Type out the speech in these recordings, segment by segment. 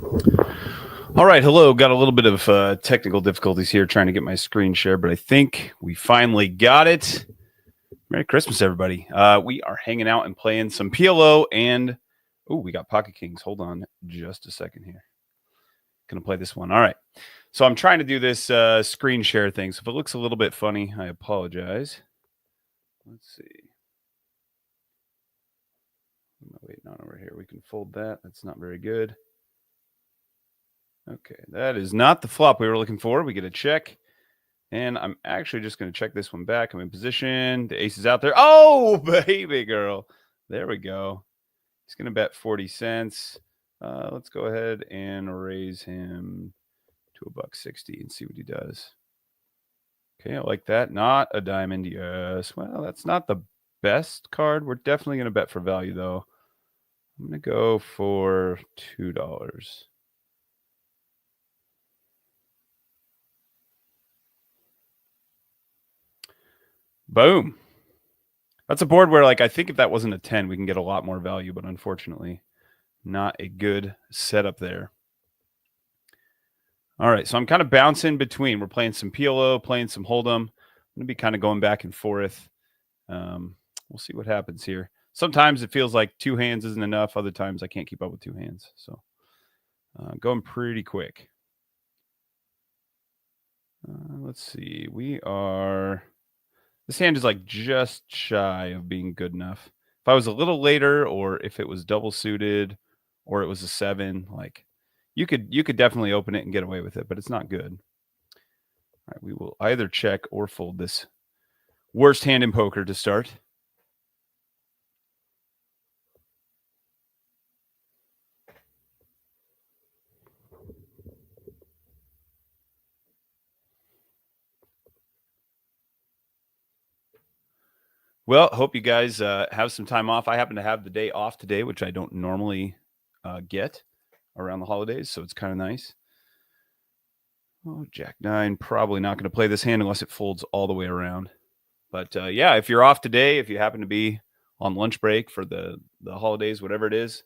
All right, hello. Got a little bit of technical difficulties here trying to get my screen share, but I think we finally got it. Merry Christmas, everybody. We are hanging out and playing some PLO and, we got Pocket Kings. Hold on just a second here. Gonna play this one. All right. So I'm trying to do this screen share thing. So if it looks a little bit funny, I apologize. Let's see. What am I waiting on over here? We can fold that. That's not very good. Okay, that is not the flop we were looking for. We get a check. And I'm actually just going to check this one back. I'm in position. The ace is out there. Oh, baby girl. There we go. He's going to bet 40 cents. Let's go ahead and raise him to $1.60 and see what he does. Okay, I like that. Not a diamond. Yes. Well, that's not the best card. We're definitely going to bet for value, though. I'm going to go for $2. Boom. That's a board where, like, I think if that wasn't a 10, we can get a lot more value, but unfortunately, not a good setup there. All right, so I'm kind of bouncing between. We're playing some PLO, playing some Hold'em. I'm going to be kind of going back and forth. We'll see what happens here. Sometimes it feels like two hands isn't enough. Other times I can't keep up with two hands. So going pretty quick. Let's see. This hand is like just shy of being good enough. If I was a little later, or if it was double suited, or it was a 7, like you could definitely open it and get away with it, but it's not good. All right, we will either check or fold this worst hand in poker to start. Well, hope you guys have some time off. I happen to have the day off today, which I don't normally get around the holidays, so it's kind of nice. Oh, Jack 9, probably not going to play this hand unless it folds all the way around. But yeah, if you're off today, if you happen to be on lunch break for the holidays, whatever it is,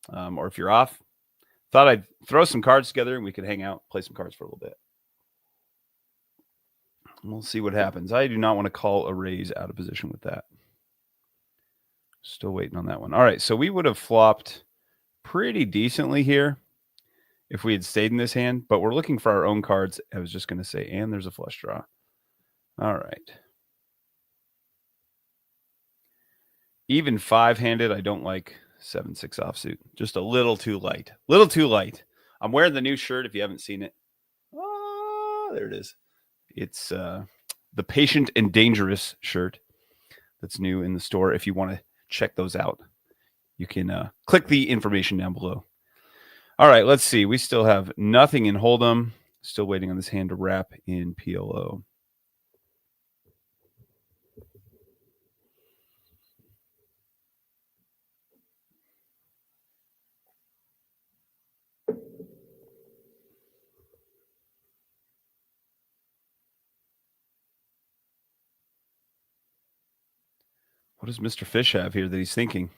or if you're off, thought I'd throw some cards together and we could hang out, play some cards for a little bit. We'll see what happens. I do not want to call a raise out of position with that. Still waiting on that one. All right, so we would have flopped pretty decently here if we had stayed in this hand, but we're looking for our own cards. I was just going to say, and there's a flush draw. All right. Even 5-handed, I don't like 7-6 offsuit. Just a little too light. Little too light. I'm wearing the new shirt if you haven't seen it. Oh, there it is. It's the Patient and Dangerous shirt that's new in the store. If you want to check those out, you can click the information down below. All right, let's see. We still have nothing in Hold'em. Still waiting on this hand to wrap in PLO. What does Mr. Fish have here that he's thinking?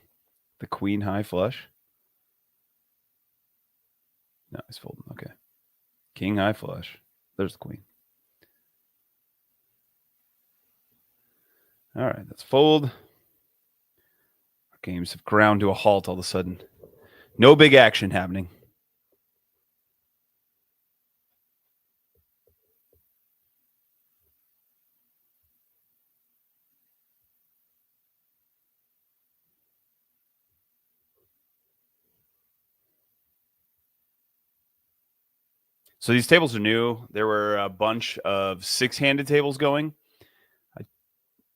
The queen high flush? No, he's folding. Okay. King high flush. There's the queen. All right, let's fold. Our games have ground to a halt all of a sudden. No big action happening. So these tables are new. There were a bunch of 6-handed tables going.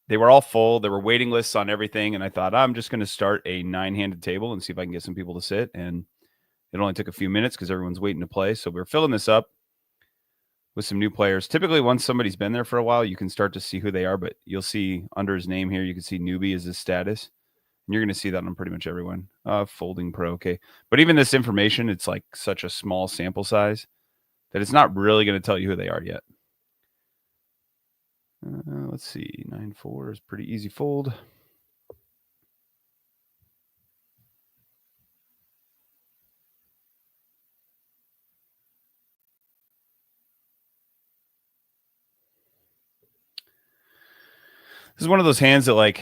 They were all full. There were waiting lists on everything. And I thought, I'm just going to start a 9-handed table and see if I can get some people to sit. And it only took a few minutes because everyone's waiting to play. So we're filling this up with some new players. Typically, once somebody's been there for a while, you can start to see who they are. But you'll see under his name here, you can see newbie as his status. And you're going to see that on pretty much everyone. Folding pro, okay. But even this information, it's like such a small sample size that it's not really going to tell you who they are yet. Let's see. 9-4 is pretty easy fold. is one of those hands that like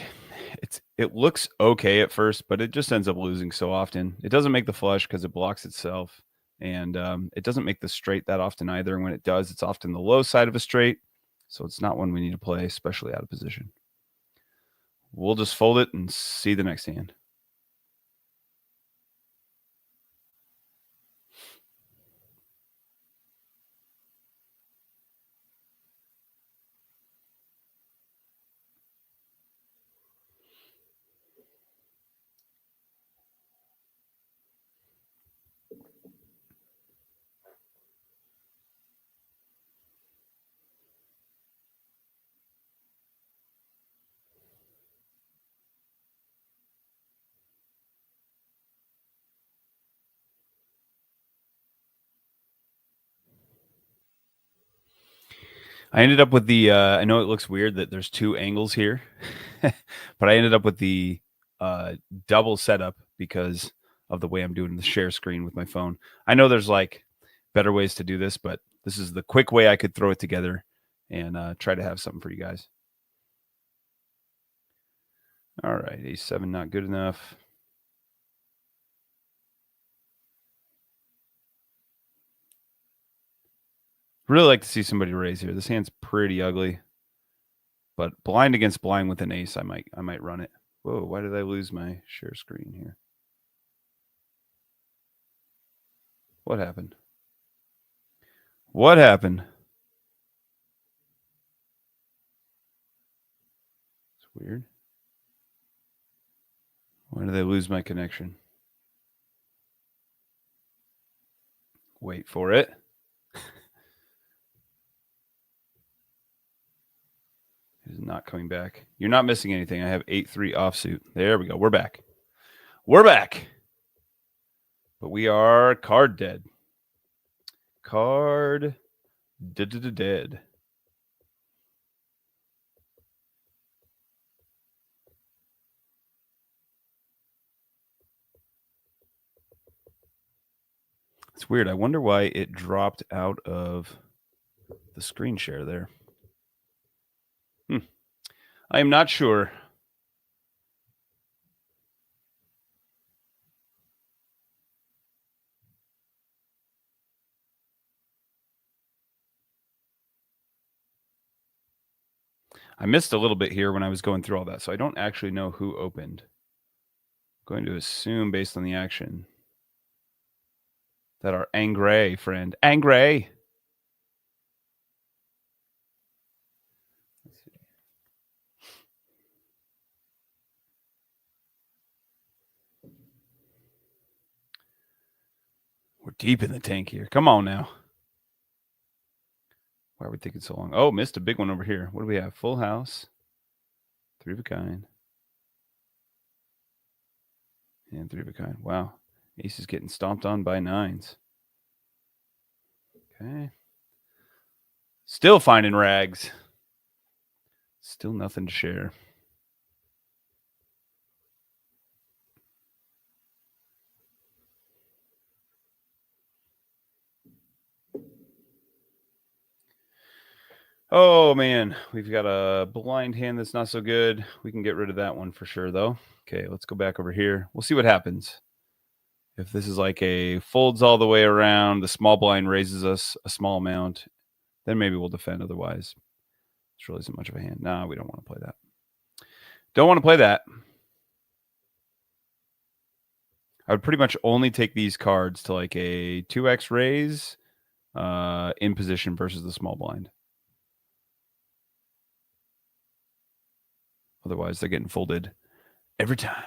it looks okay at first, but it just ends up losing so often. It doesn't make the flush because it blocks itself, and it doesn't make the straight that often either. And when it does, it's often the low side of a straight, so it's not one we need to play, especially out of position. We'll just fold it and see the next hand. I ended up with the, I know it looks weird that there's two angles here, but I ended up with the double setup because of the way I'm doing the share screen with my phone. I know there's like better ways to do this, but this is the quick way I could throw it together and try to have something for you guys. All right, A7 not good enough. Really like to see somebody raise here. This hand's pretty ugly, but blind against blind with an ace, I might run it. Whoa, why did I lose my share screen here? What happened? What happened? It's weird. Why did I lose my connection? Wait for it. It is not coming back. You're not missing anything. I have 8-3 offsuit. There we go. We're back. We're back. But we are card dead. Card dead. It's weird. I wonder why it dropped out of the screen share there. I am not sure. I missed a little bit here when I was going through all that, so I don't actually know who opened. I'm going to assume based on the action that our Angray friend, Angray. Let's see. We're deep in the tank here. Come on now. Why are we taking so long? Oh, missed a big one over here. What do we have? Full house. 3 of a kind. And 3 of a kind. Wow. Ace is getting stomped on by nines. Okay. Still finding rags. Still nothing to share. Oh, man. We've got a blind hand that's not so good. We can get rid of that one for sure, though. Okay, let's go back over here. We'll see what happens. If this is like a folds all the way around, the small blind raises us a small amount, then maybe we'll defend. Otherwise, this really isn't much of a hand. No, we don't want to play that. Don't want to play that. I would pretty much only take these cards to like a 2x raise in position versus the small blind. Otherwise, they're getting folded every time.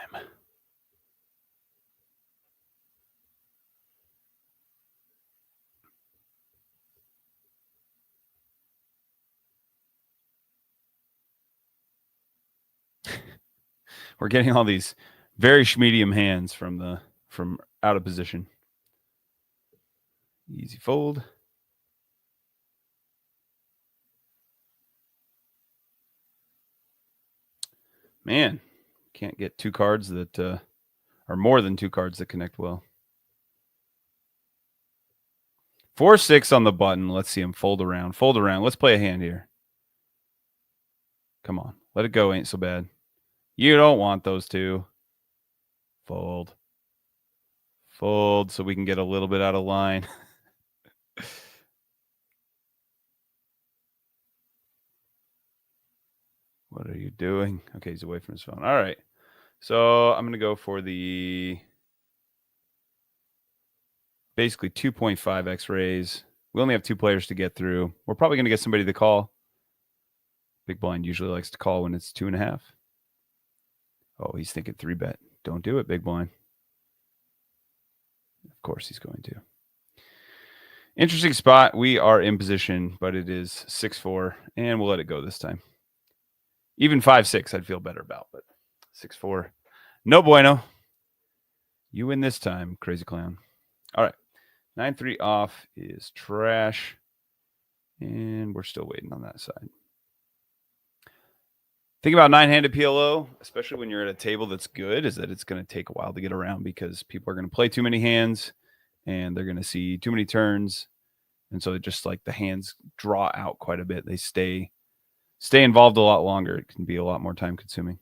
We're getting all these very medium hands from out of position. Easy fold. Man, can't get two cards that are more than two cards that connect well. 4-6 on the button. Let's see him fold around. Fold around. Let's play a hand here. Come on. Let it go. Ain't so bad. You don't want those two. Fold. Fold so we can get a little bit out of line. What are you doing? Okay, he's away from his phone. All right. So I'm going to go for the basically 2.5x raise. We only have 2 players to get through. We're probably going to get somebody to call. Big blind usually likes to call when it's 2.5. Oh, he's thinking 3-bet. Don't do it, big blind. Of course he's going to. Interesting spot. We are in position, but it is 6-4, and we'll let it go this time. Even 5-6, I'd feel better about, but 6-4, no bueno. You win this time, crazy clown. All right, 9-3 off is trash, and we're still waiting on that side. Think about 9-handed PLO, especially when you're at a table that's good, is that it's going to take a while to get around because people are going to play too many hands, and they're going to see too many turns, and so just like the hands draw out quite a bit. They stay involved a lot longer. It can be a lot more time consuming.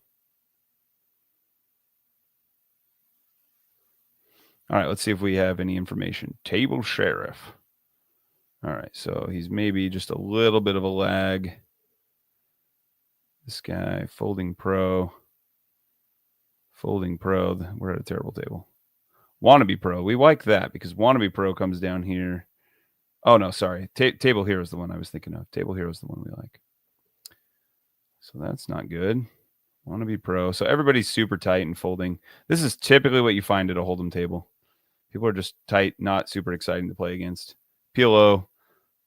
All right, let's see if we have any information. Table sheriff. All right, so he's maybe just a little bit of a lag. This guy, folding pro. We're at a terrible table. Wannabe pro. We like that because wannabe pro comes down here. Oh, no, sorry. Table hero is the one I was thinking of. Table hero is the one we like. So that's not good. Wannabe pro. So everybody's super tight and folding. This is typically what you find at a Hold'em table. People are just tight, not super exciting to play against. PLO,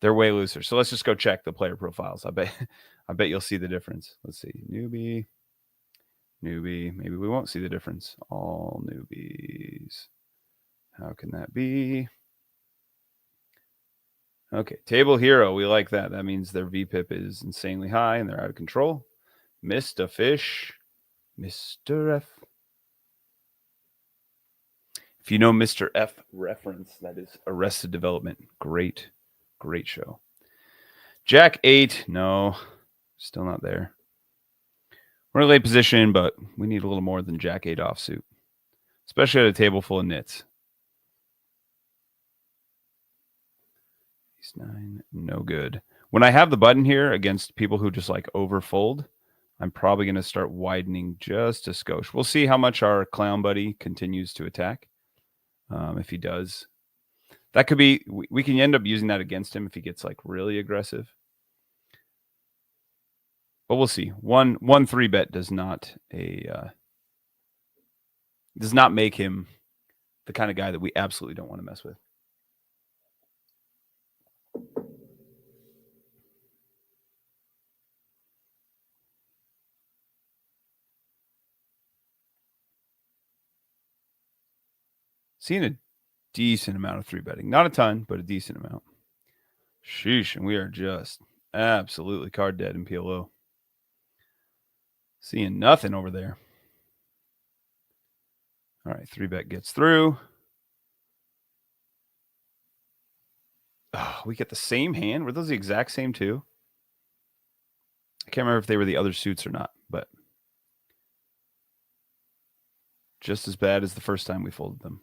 they're way looser. So let's just go check the player profiles. I bet you'll see the difference. Let's see. Newbie. Maybe we won't see the difference. All newbies. How can that be? Okay, table hero. We like that. That means their VPIP is insanely high and they're out of control. Mr. Fish. Mr. F. If you know Mr. F reference, that is Arrested Development. Great show. Jack 8. No, still not there. We're in a late position, but we need a little more than Jack 8 offsuit, especially at a table full of nits. Ace 9, no good. When I have the button here against people who just like overfold, I'm probably going to start widening just a skosh. We'll see how much our clown buddy continues to attack. If he does, that could be, we can end up using that against him if he gets like really aggressive. But we'll see. One 3-bet does not make him the kind of guy that we absolutely don't want to mess with. Seeing a decent amount of 3-betting. Not a ton, but a decent amount. Sheesh, and we are just absolutely card dead in PLO. Seeing nothing over there. All right, 3-bet gets through. Oh, we get the same hand. Were those the exact same too? I can't remember if they were the other suits or not, but just as bad as the first time we folded them.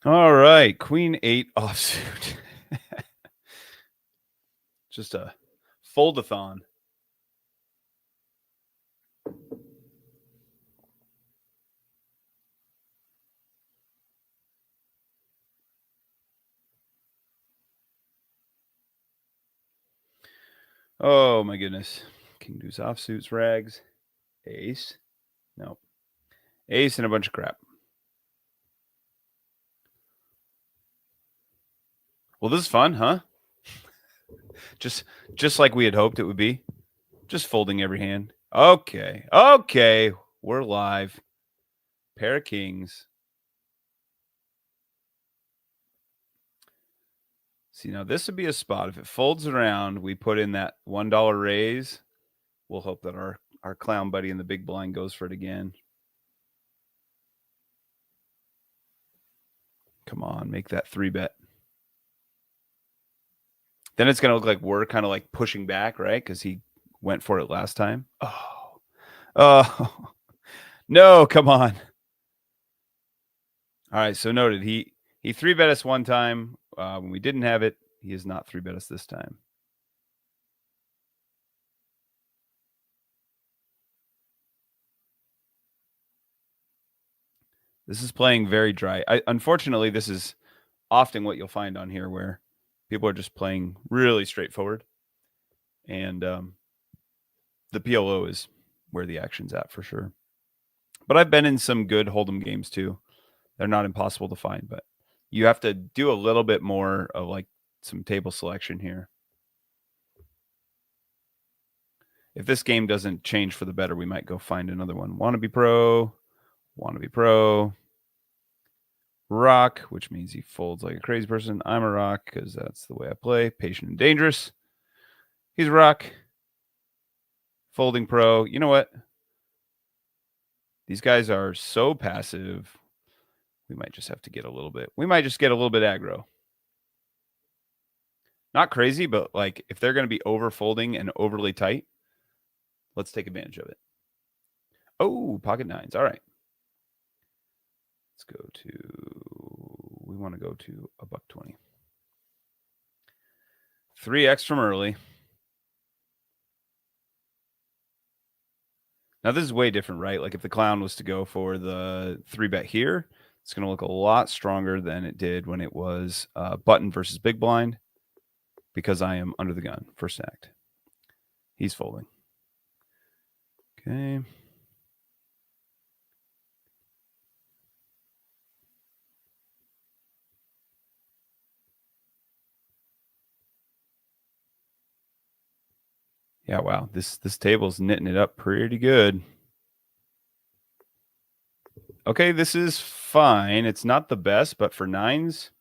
All right, Queen 8 offsuit. Just a foldathon. Oh my goodness. King deuce offsuits, rags, ace. Nope. Ace and a bunch of crap. Well, this is fun, huh? Just like we had hoped it would be. Just folding every hand. Okay. Okay. We're live. Pair of kings. See, now this would be a spot. If it folds around, we put in that $1 raise. We'll hope that our clown buddy in the big blind goes for it again. Come on, make that 3-bet. Then it's going to look like we're kind of like pushing back, right? Because he went for it last time. Oh, no, come on. All right, so noted. He 3-bet us one time when we didn't have it. He has not 3-bet us this time. This is playing very dry. Unfortunately, this is often what you'll find on here where people are just playing really straightforward. And the PLO is where the action's at for sure. But I've been in some good Hold'em games too. They're not impossible to find, but you have to do a little bit more of like some table selection here. If this game doesn't change for the better, we might go find another one. Wannabe Pro, Rock, which means he folds like a crazy person. I'm a Rock because that's the way I play. Patient and dangerous. He's a Rock. Folding Pro. You know what? These guys are so passive. We might just have to get a little bit. We might just get a little bit aggro. Not crazy, but like if they're going to be over folding and overly tight, let's take advantage of it. Oh, pocket nines. All right. Let's go to, we want to go to $1.20. 3x from early. Now this is way different, right? Like if the clown was to go for the 3-bet here, it's going to look a lot stronger than it did when it was button versus big blind because I am under the gun. First act. He's folding. Okay. Yeah, wow. This table's knitting it up pretty good. Okay, this is fine. It's not the best, but for nines,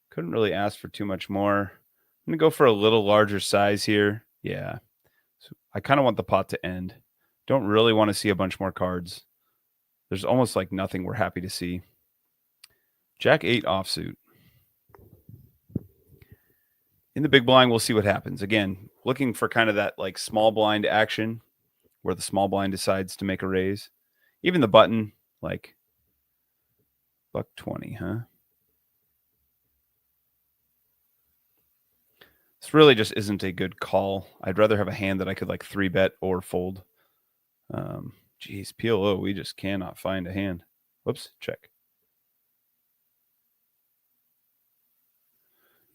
couldn't really ask for too much more. I'm going to go for a little larger size here. Yeah. So I kind of want the pot to end. Don't really want to see a bunch more cards. There's almost like nothing we're happy to see. Jack 8 offsuit. In the big blind, we'll see what happens. Again, looking for kind of that like small blind action where the small blind decides to make a raise. Even the button, like $1.20, huh? This really just isn't a good call. I'd rather have a hand that I could like 3-bet or fold. Geez, PLO, we just cannot find a hand. Whoops, check.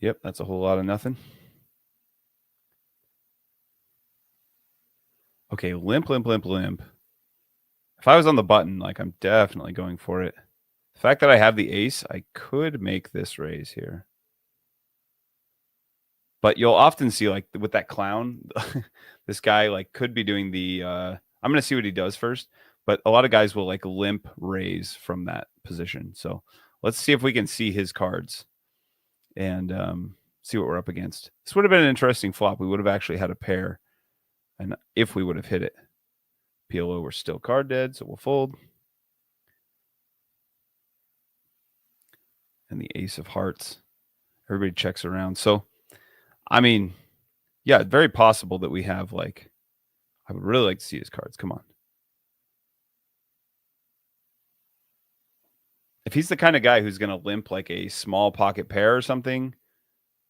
Yep, that's a whole lot of nothing. Okay, limp. If I was on the button, like I'm definitely going for it. The fact that I have the ace, I could make this raise here. But you'll often see like with that clown, this guy like could be doing the, I'm going to see what he does first, but a lot of guys will like limp raise from that position. So let's see if we can see his cards and see what we're up against. This would have been an interesting flop. We would have actually had a pair. And if we would have hit it, PLO, we're still card dead, so we'll fold. And the ace of hearts. Everybody checks around. So, I mean, yeah, very possible that we have like, I would really like to see his cards. Come on. If he's the kind of guy who's going to limp like a small pocket pair or something,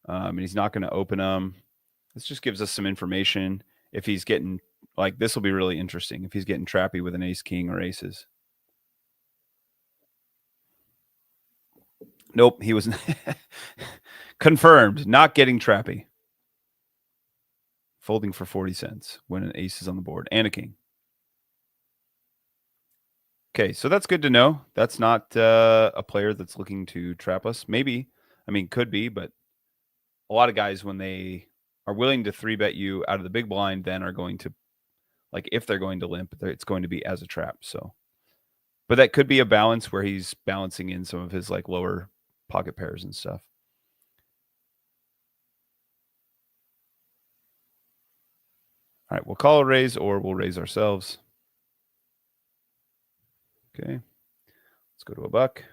and he's not going to open them, this just gives us some information. If he's getting, like, this will be really interesting. If he's getting trappy with an ace, king, or aces. Nope, he was confirmed, not getting trappy. Folding for 40 cents when an ace is on the board and a king. Okay, so that's good to know. That's not a player that's looking to trap us. Maybe, I mean, could be, but a lot of guys, when they are willing to 3-bet you out of the big blind, then are going to like if they're going to limp, it's going to be as a trap. So, but that could be a balance where he's balancing in some of his like lower pocket pairs and stuff. All right, we'll call a raise or we'll raise ourselves. Okay, let's go to a buck.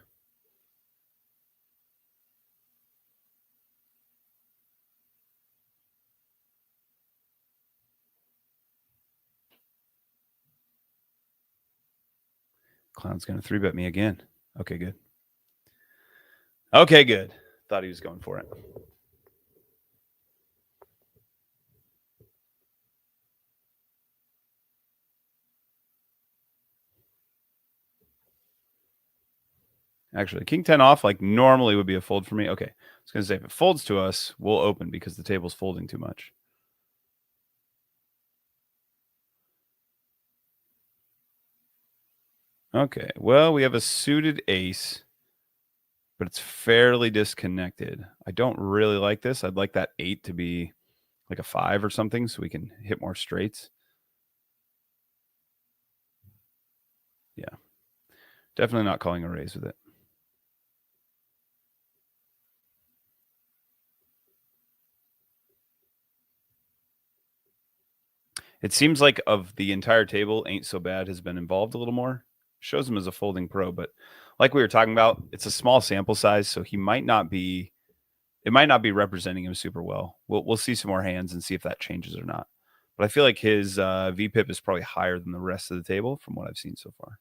Clown's going to 3-bet me again. Okay, good. Okay, good. Thought he was going for it. Actually, king 10 off, like normally would be a fold for me. Okay, I was going to say, if it folds to us, we'll open because the table's folding too much. Okay, well, we have a suited ace, but it's fairly disconnected. I don't really like this. I'd like that 8 to be like a 5 or something so we can hit more straights. Yeah, definitely not calling a raise with it. It seems like of the entire table, Ain't So Bad has been involved a little more. Shows him as a folding pro, but like we were talking about, it's a small sample size, so he might not be. It might not be representing him super well. We'll see some more hands and see if that changes or not. But I feel like his VPIP is probably higher than the rest of the table from what I've seen so far.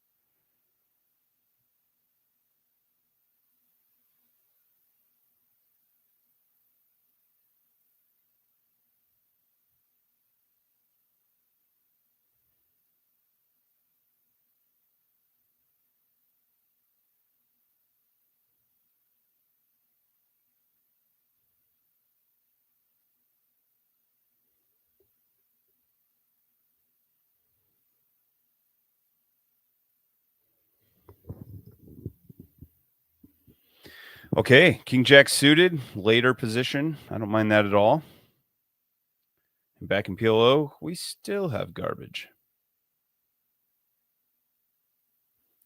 Okay, King Jack suited, later position. I don't mind that at all. And back in PLO, we still have garbage.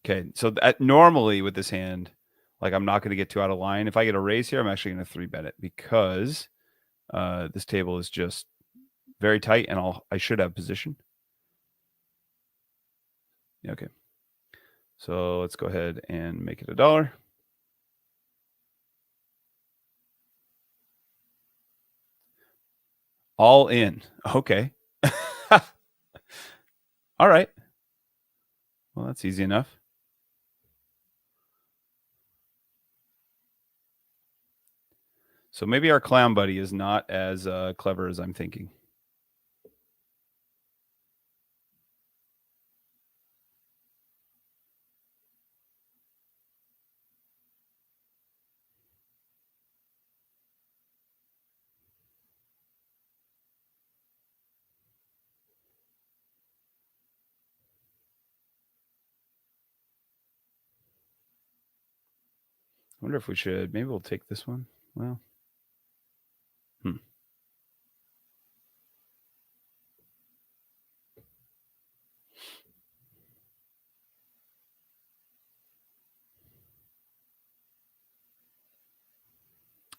Okay, so that normally with this hand, like I'm not going to get too out of line. If I get a raise here, I'm actually going to 3-bet it because this table is just very tight, and I should have position. Okay, so let's go ahead and make it $1. All in. Okay. All right. Well, that's easy enough. So maybe our clown buddy is not as clever as I'm thinking. I wonder if we should. Maybe we'll take this one. Well,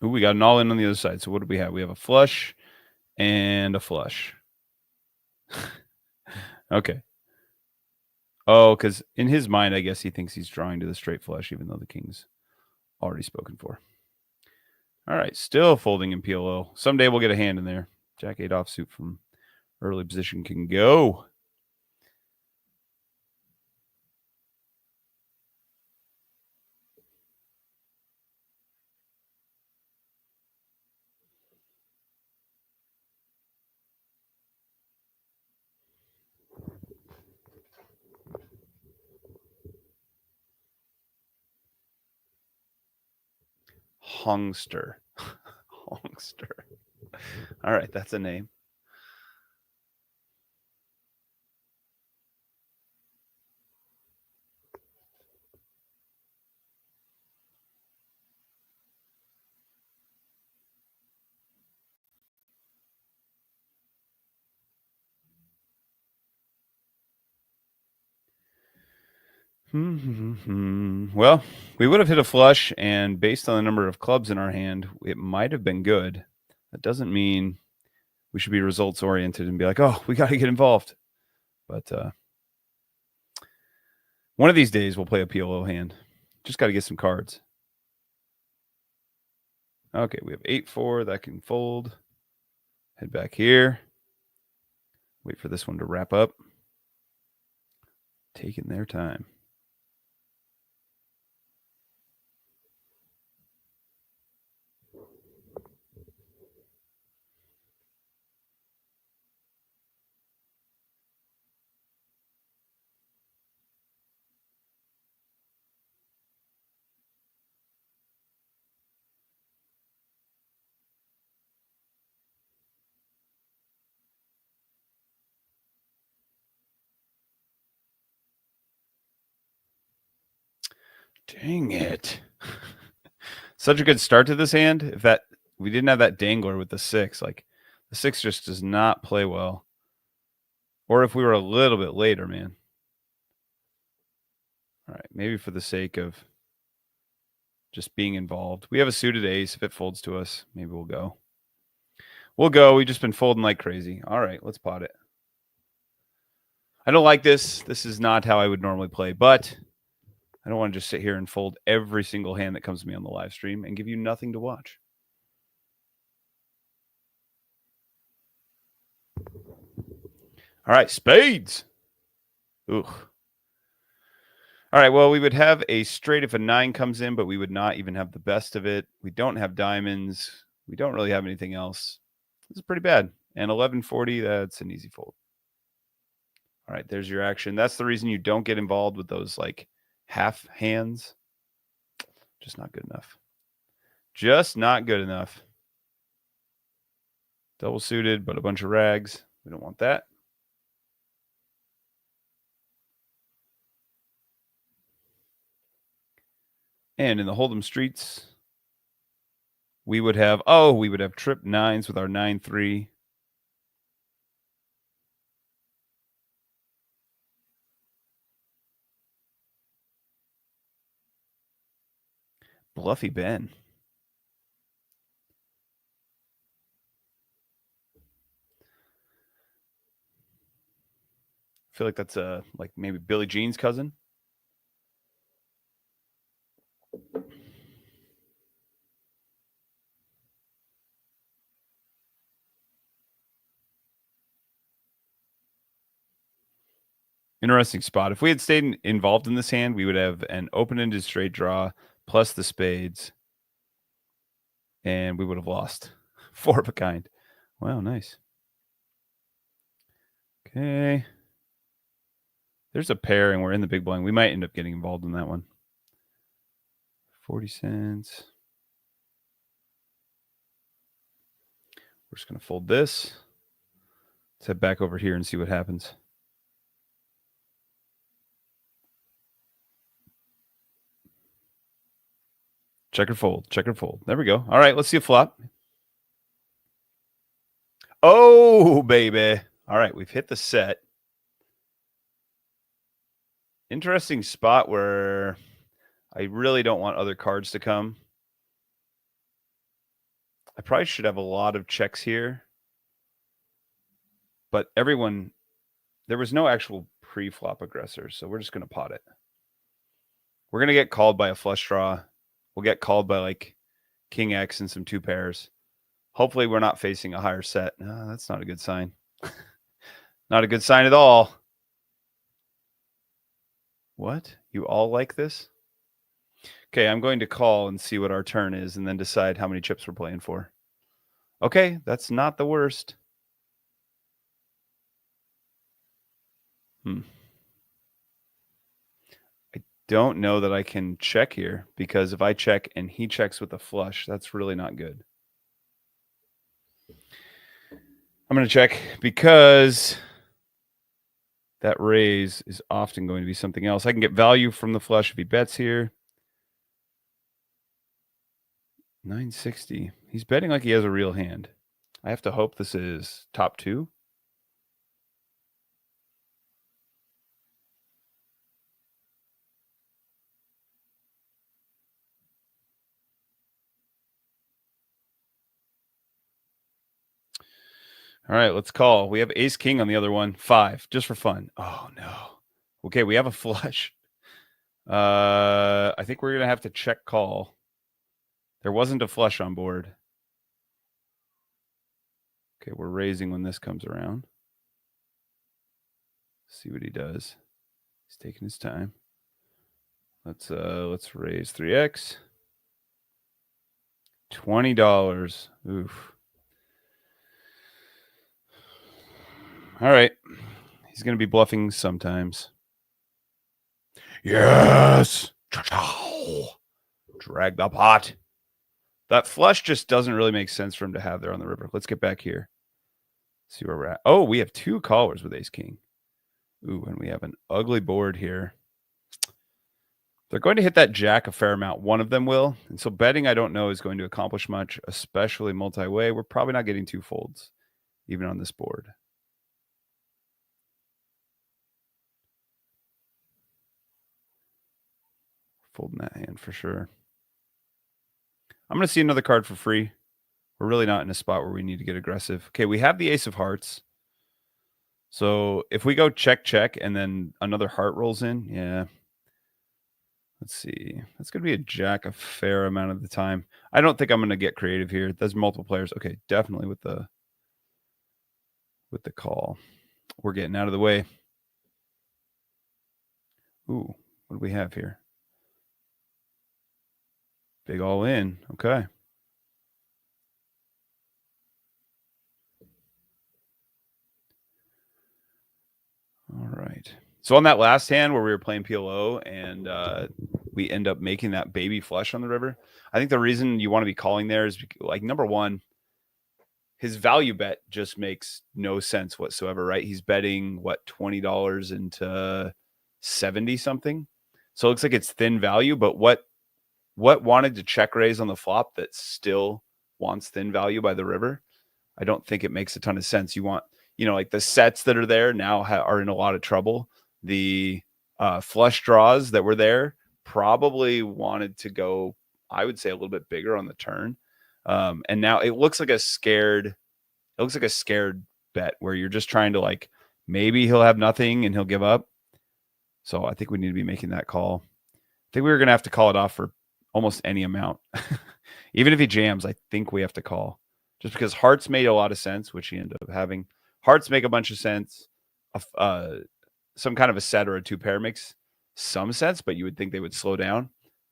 Ooh, we got an all in on the other side. So what do we have? We have a flush and a flush. Okay. Oh, because in his mind, I guess he thinks he's drawing to the straight flush, even though the king's already spoken for. All right, still folding in PLO. Someday we'll get a hand in there. Jack 8 offsuit from early position can go. Hongster. Hongster. All right, that's a name. Well, we would have hit a flush, and based on the number of clubs in our hand, it might have been good. That doesn't mean we should be results oriented and be like, oh, we got to get involved. But one of these days we'll play a PLO hand. Just got to get some cards. Okay, we have 8-4 that can fold. Head back here. Wait for this one to wrap up. Taking their time. Dang it. Such a good start to this hand. If that we didn't have that dangler with the 6, like the 6 just does not play well. Or if we were a little bit later, man. All right, maybe for the sake of just being involved. We have a suited ace. If it folds to us, maybe we'll go. We'll go. We've just been folding like crazy. All right, let's pot it. I don't like this. This is not how I would normally play, but I don't want to just sit here and fold every single hand that comes to me on the live stream and give you nothing to watch. All right, spades. Ooh. All right, well, we would have a straight if a 9 comes in, but we would not even have the best of it. We don't have diamonds. We don't really have anything else. This is pretty bad. And 1140, that's an easy fold. All right, there's your action. That's the reason you don't get involved with those like half hands. Just not good enough. Just not good enough. Double suited, but a bunch of rags. We don't want that. And in the Hold'em streets, we would have trip 9s with our 9-3. Bluffy Ben. I feel like that's like maybe Billie Jean's cousin. Interesting spot. If we had stayed involved in this hand, we would have an open-ended straight draw plus the spades, and we would have lost 4 of a kind. Wow, nice. Okay. There's a pair, and we're in the big blind. We might end up getting involved in that one. 40 cents. We're just going to fold this. Let's head back over here and see what happens. Checkered fold, checkered fold. There we go. All right, let's see a flop. Oh, baby. All right, we've hit the set. Interesting spot where I really don't want other cards to come. I probably should have a lot of checks here. But there was no actual pre-flop aggressor, so we're just going to pot it. We're going to get called by a flush draw. We'll get called by like King X and some 2 pairs. Hopefully we're not facing a higher set. No, that's not a good sign. Not a good sign at all. What? You all like this? Okay, I'm going to call and see what our turn is and then decide how many chips we're playing for. Okay, that's not the worst. I don't know that I can check here because if I check and he checks with a flush, that's really not good. I'm going to check because that raise is often going to be something else. I can get value from the flush if he bets here. 960. He's betting like he has a real hand. I have to hope this is top 2. All right, let's call. We have ace king on the other one. 5, just for fun. Oh no. Okay, we have a flush. I think we're gonna have to check call. There wasn't a flush on board. Okay, we're raising when this comes around. See what he does. He's taking his time. Let's raise 3x. $20. Oof. All right. He's going to be bluffing sometimes. Yes. Drag the pot. That flush just doesn't really make sense for him to have there on the river. Let's get back here. See where we're at. Oh, we have 2 callers with ace king. Ooh, and we have an ugly board here. They're going to hit that jack a fair amount. One of them will. And so betting, I don't know, is going to accomplish much, especially multi-way. We're probably not getting 2 folds, even on this board. Folding that hand for sure. I'm going to see another card for free. We're really not in a spot where we need to get aggressive. Okay, we have the ace of hearts. So if we go check, check, and then another heart rolls in, yeah. Let's see. That's going to be a jack a fair amount of the time. I don't think I'm going to get creative here. There's multiple players. Okay, definitely with the call. We're getting out of the way. Ooh, what do we have here? Big all in. Okay. All right. So on that last hand where we were playing PLO and we end up making that baby flush on the river, I think the reason you want to be calling there is like, number one, his value bet just makes no sense whatsoever, right? He's betting what, $20 into 70 something. So it looks like it's thin value, but what wanted to check raise on the flop that still wants thin value by the river? I don't think it makes a ton of sense. You want, like the sets that are there now are in a lot of trouble. The flush draws that were there probably wanted to go, I would say, a little bit bigger on the turn. And now it looks like a scared bet where you're just trying to, like, maybe he'll have nothing and he'll give up. So I think we need to be making that call. I think we were going to have to call it off for almost any amount. Even if he jams, I think we have to call. Just because hearts made a lot of sense, which he ended up having. Hearts make a bunch of sense. Some kind of a set or a 2 pair makes some sense, but you would think they would slow down.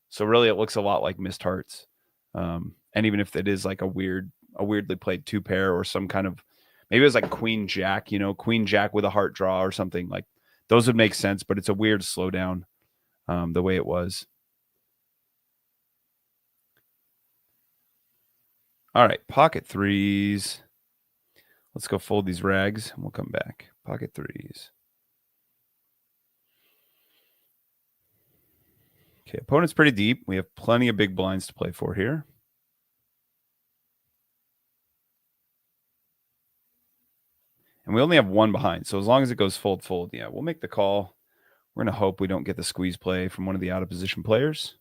So really it looks a lot like missed hearts. And even if it is like a weirdly played 2 pair or some kind of, maybe it was like queen jack, queen jack with a heart draw or something, like those would make sense, but it's a weird slowdown the way it was. All right, pocket threes. Let's go fold these rags and we'll come back. Pocket threes. Okay, opponent's pretty deep. We have plenty of big blinds to play for here. And we only have 1 behind. So as long as it goes fold, fold, yeah, we'll make the call. We're going to hope we don't get the squeeze play from one of the out of position players.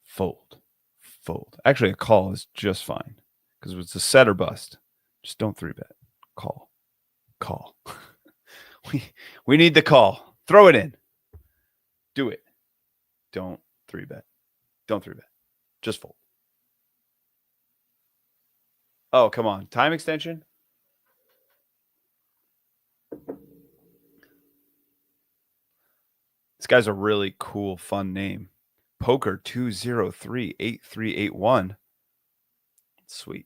Fold, fold. Actually, a call is just fine because it's a set or bust. Just don't 3-bet. Call, call. we need the call. Throw it in. Do it. Don't 3-bet. Don't 3-bet. Just fold. Oh, come on. Time extension? This guy's a really cool, fun name. Poker 2038381. Sweet.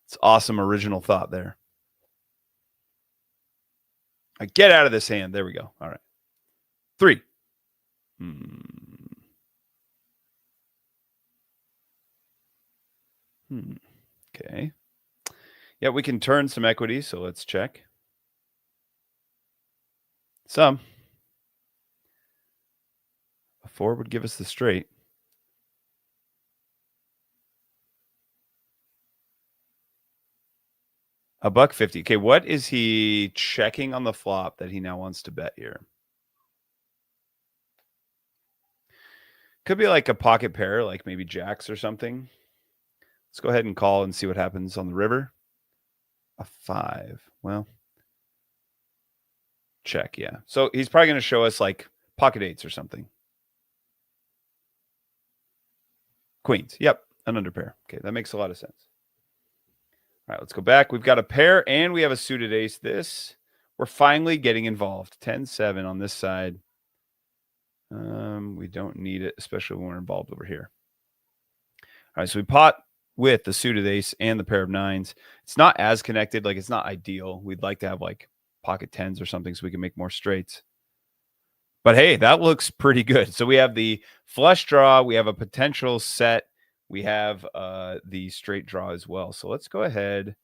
It's awesome original thought there. I get out of this hand. There we go. All right. 3. Okay. Yeah, we can turn some equity, so let's check. Some. A 4 would give us the straight. $1.50. Okay, what is he checking on the flop that he now wants to bet here? Could be like a pocket pair, like maybe jacks or something. Let's go ahead and call and see what happens on the river. a 5. Well, check, yeah. So he's probably going to show us like pocket 8s or something. Queens. Yep, an underpair. Okay, that makes a lot of sense. All right, let's go back. We've got a pair and we have a suited ace. We're finally getting involved. 10-7 on this side. We don't need it, especially when we're involved over here. All right, so we pot with the suited ace and the pair of 9s. It's not as connected. Like, it's not ideal. We'd like to have like pocket 10s or something so we can make more straights. But hey, that looks pretty good. So we have the flush draw. We have a potential set. We have the straight draw as well. So let's go ahead.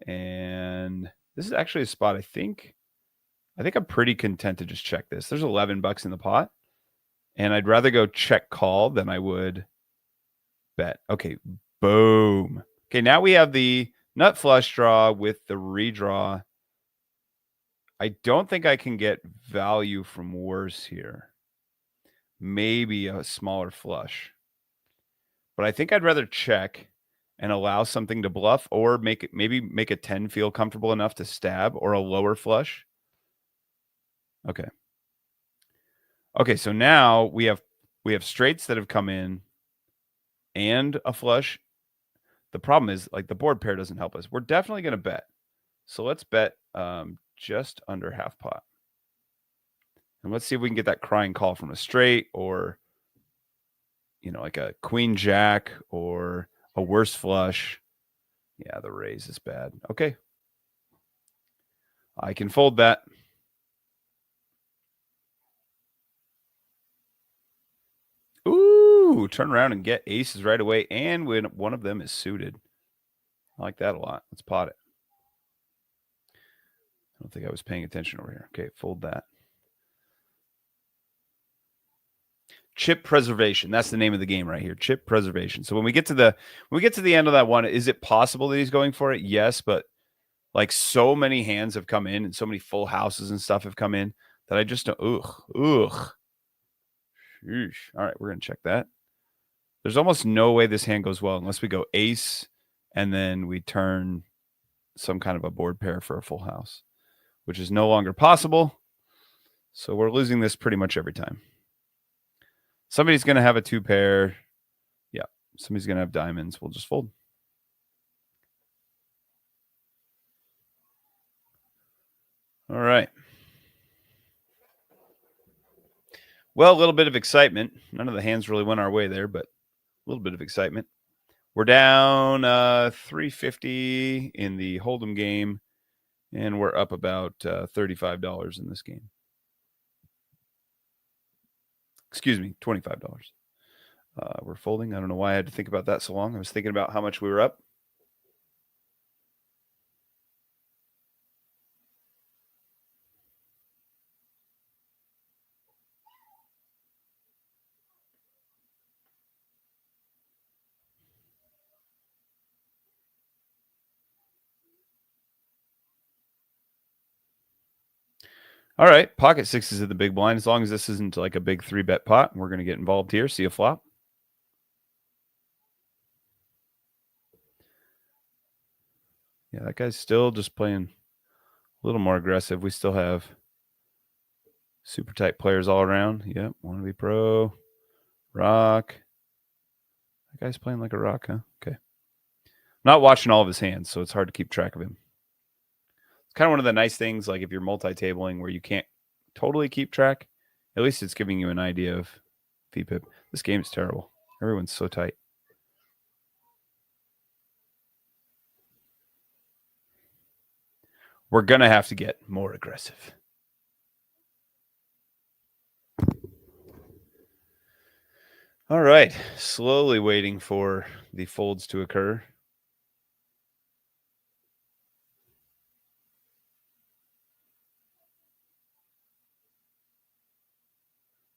And this is actually a spot I think I'm pretty content to just check this. There's $11 in the pot. And I'd rather go check call than I would bet. Okay, boom. Okay, now we have the nut flush draw with the redraw. I don't think I can get value from worse here. Maybe a smaller flush. But I think I'd rather check and allow something to bluff or maybe make a 10 feel comfortable enough to stab or a lower flush. Okay. Okay, so now we have straights that have come in and a flush. The problem is like the board pair doesn't help us. We're definitely going to bet. So let's bet just under half pot. And let's see if we can get that crying call from a straight or, you know, like a queen jack or a worse flush. Yeah, the raise is bad. Okay. I can fold that. Ooh, turn around and get aces right away. And when one of them is suited. I like that a lot. Let's pot it. I don't think I was paying attention over here. Okay, fold that. Chip preservation. That's the name of the game right here. Chip preservation. So when we get to the end of that one, is it possible that he's going for it? Yes, but like so many hands have come in and so many full houses and stuff have come in that I just don't. Ugh. Sheesh. All right, we're gonna check that. There's almost no way this hand goes well unless we go ace and then we turn some kind of a board pair for a full house, which is no longer possible. So we're losing this pretty much every time. Somebody's going to have a 2 pair. Yeah, somebody's going to have diamonds. We'll just fold. All right. Well, a little bit of excitement. None of the hands really went our way there, but a little bit of excitement. We're down 350 in the Holdem game, and we're up about $35 in this game. Excuse me, $25. We're folding. I don't know why I had to think about that so long. I was thinking about how much we were up. All right, pocket 6s in the big blind. As long as this isn't like a big 3-bet pot, we're going to get involved here. See a flop. Yeah, that guy's still just playing a little more aggressive. We still have super tight players all around. Yep, want to be pro. Rock. That guy's playing like a rock, huh? Okay. I'm not watching all of his hands, so it's hard to keep track of him. It's kind of one of the nice things, like if you're multi-tabling where you can't totally keep track, at least it's giving you an idea of VPIP. This game is terrible. Everyone's so tight. We're going to have to get more aggressive. All right. Slowly waiting for the folds to occur.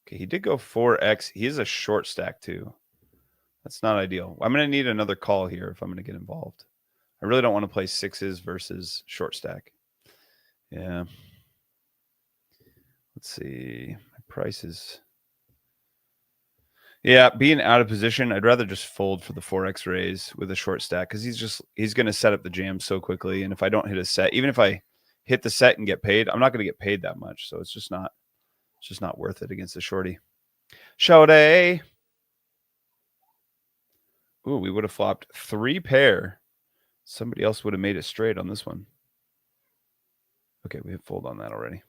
Okay, he did go 4x. He is a short stack too. That's not ideal. I'm going to need another call here if I'm going to get involved. I really don't want to play 6s versus short stack. Yeah. Let's see. My price is... Yeah, being out of position, I'd rather just fold for the 4x raise with a short stack because he's going to set up the jam so quickly. And if I don't hit a set, even if I hit the set and get paid, I'm not going to get paid that much. So it's just not worth it against the shorty. Shorty. Ooh, we would have flopped 3 pair. Somebody else would have made it straight on this one. Okay, we have fold on that already.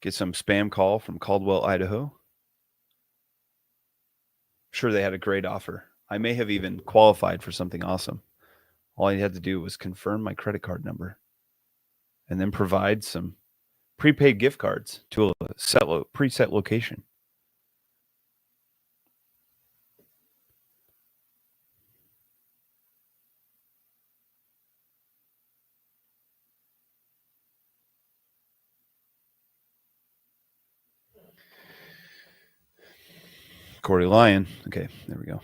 Get some spam call from Caldwell, Idaho. Sure, they had a great offer. I may have even qualified for something awesome. All I had to do was confirm my credit card number and then provide some prepaid gift cards to a preset location. Corey Lyon. Okay, there we go.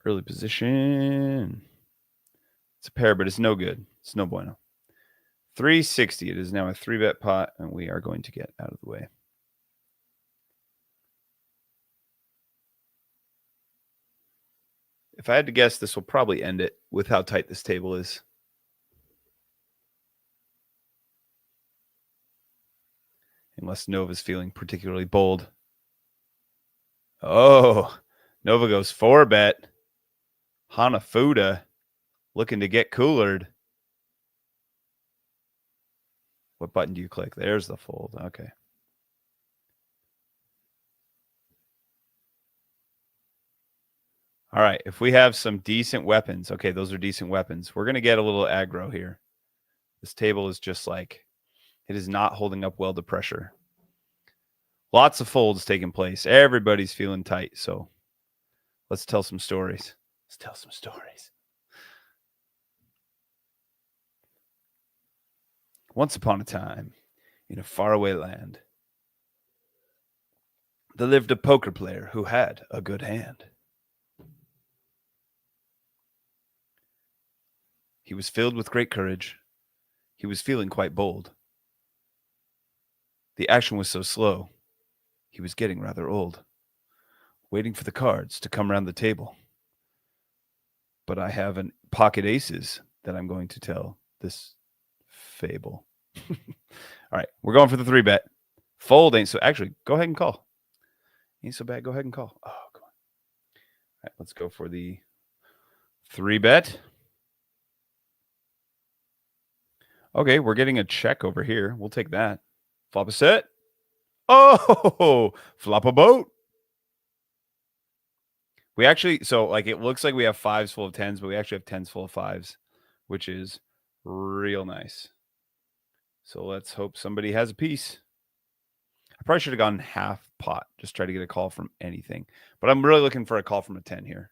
Early position. It's a pair, but it's no good. It's no bueno. 360. It is now a 3-bet pot, and we are going to get out of the way. If I had to guess, this will probably end it with how tight this table is. Unless Nova's feeling particularly bold. Oh, Nova goes 4-bet. Hanafuda looking to get coolered. What button do you click? There's the fold. Okay. All right. If we have some decent weapons, okay, those are decent weapons. We're going to get a little aggro here. This table is just like, it is not holding up well to pressure. Lots of folds taking place. Everybody's feeling tight. So let's tell some stories. Let's tell some stories. Once upon a time, in a faraway land, there lived a poker player who had a good hand. He was filled with great courage. He was feeling quite bold. The action was so slow, he was getting rather old, waiting for the cards to come round the table. But I have an pocket aces that I'm going to tell this fable. All right, we're going for the 3-bet. Fold ain't so. Actually, go ahead and call. Ain't so bad. Go ahead and call. Oh, come on. All right, let's go for the 3-bet. Okay, we're getting a check over here. We'll take that. Flop a set. Oh, flop a boat. We actually, so like it looks like we have 5s full of 10s, but we actually have 10s full of 5s, which is real nice. So let's hope somebody has a piece. I probably should have gone half pot, just try to get a call from anything. But I'm really looking for a call from a 10 here.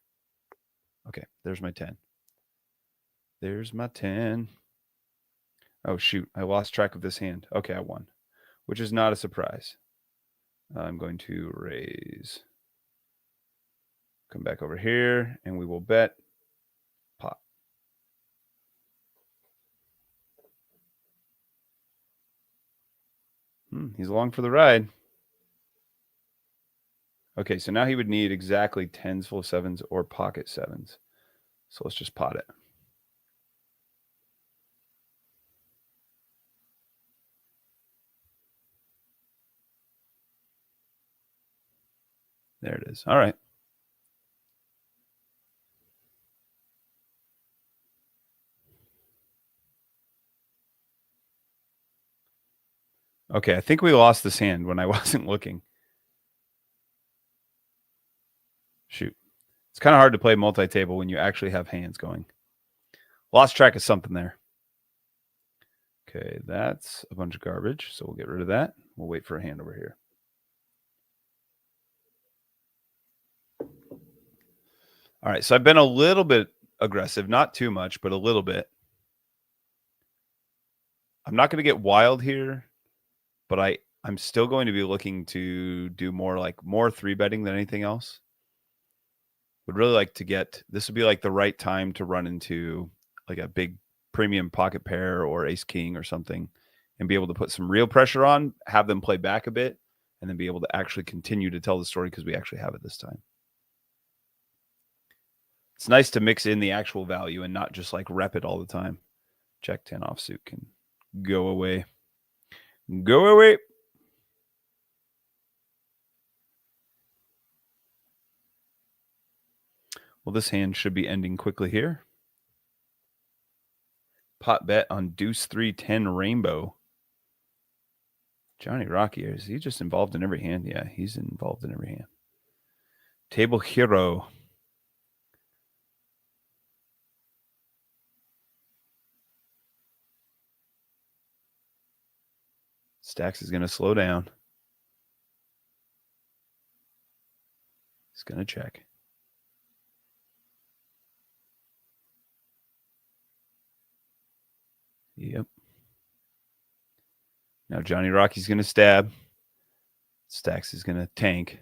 Okay, there's my 10. There's my 10. Oh, shoot. I lost track of this hand. Okay, I won, which is not a surprise. I'm going to raise. Come back over here, and we will bet pot. He's along for the ride. Okay, so now he would need exactly 10s full of 7s or pocket 7s. So let's just pot it. There it is. All right. Okay, I think we lost this hand when I wasn't looking. Shoot. It's kind of hard to play multi-table when you actually have hands going. Lost track of something there. Okay, that's a bunch of garbage, so we'll get rid of that. We'll wait for a hand over here. All right, so I've been a little bit aggressive, not too much, but a little bit. I'm not going to get wild here, but I'm still going to be looking to do more 3-betting than anything else. Would really like to get this would be like the right time to run into like a big premium pocket pair or ace king or something and be able to put some real pressure on, have them play back a bit, and then be able to actually continue to tell the story because we actually have it this time. It's nice to mix in the actual value and not just like rep it all the time. Jack 10 offsuit can go away. Go away. Well, this hand should be ending quickly here. Pot bet on deuce 3-10 rainbow. Johnny Rocky, is he just involved in every hand? Yeah, he's involved in every hand. Table hero. Stacks is going to slow down. He's going to check. Yep. Now Johnny Rocky's going to stab. Stacks is going to tank.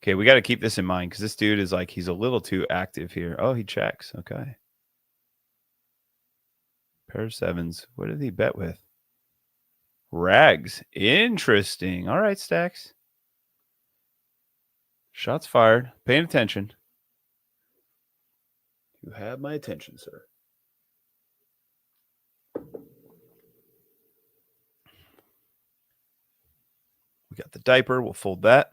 Okay, we got to keep this in mind because this dude is like, he's a little too active here. Oh, he checks. Okay. Pair of sevens. What did he bet with? Rags. Interesting. All right, Stacks. Shots fired. Paying attention. You have my attention, sir. We got the diaper. We'll fold that.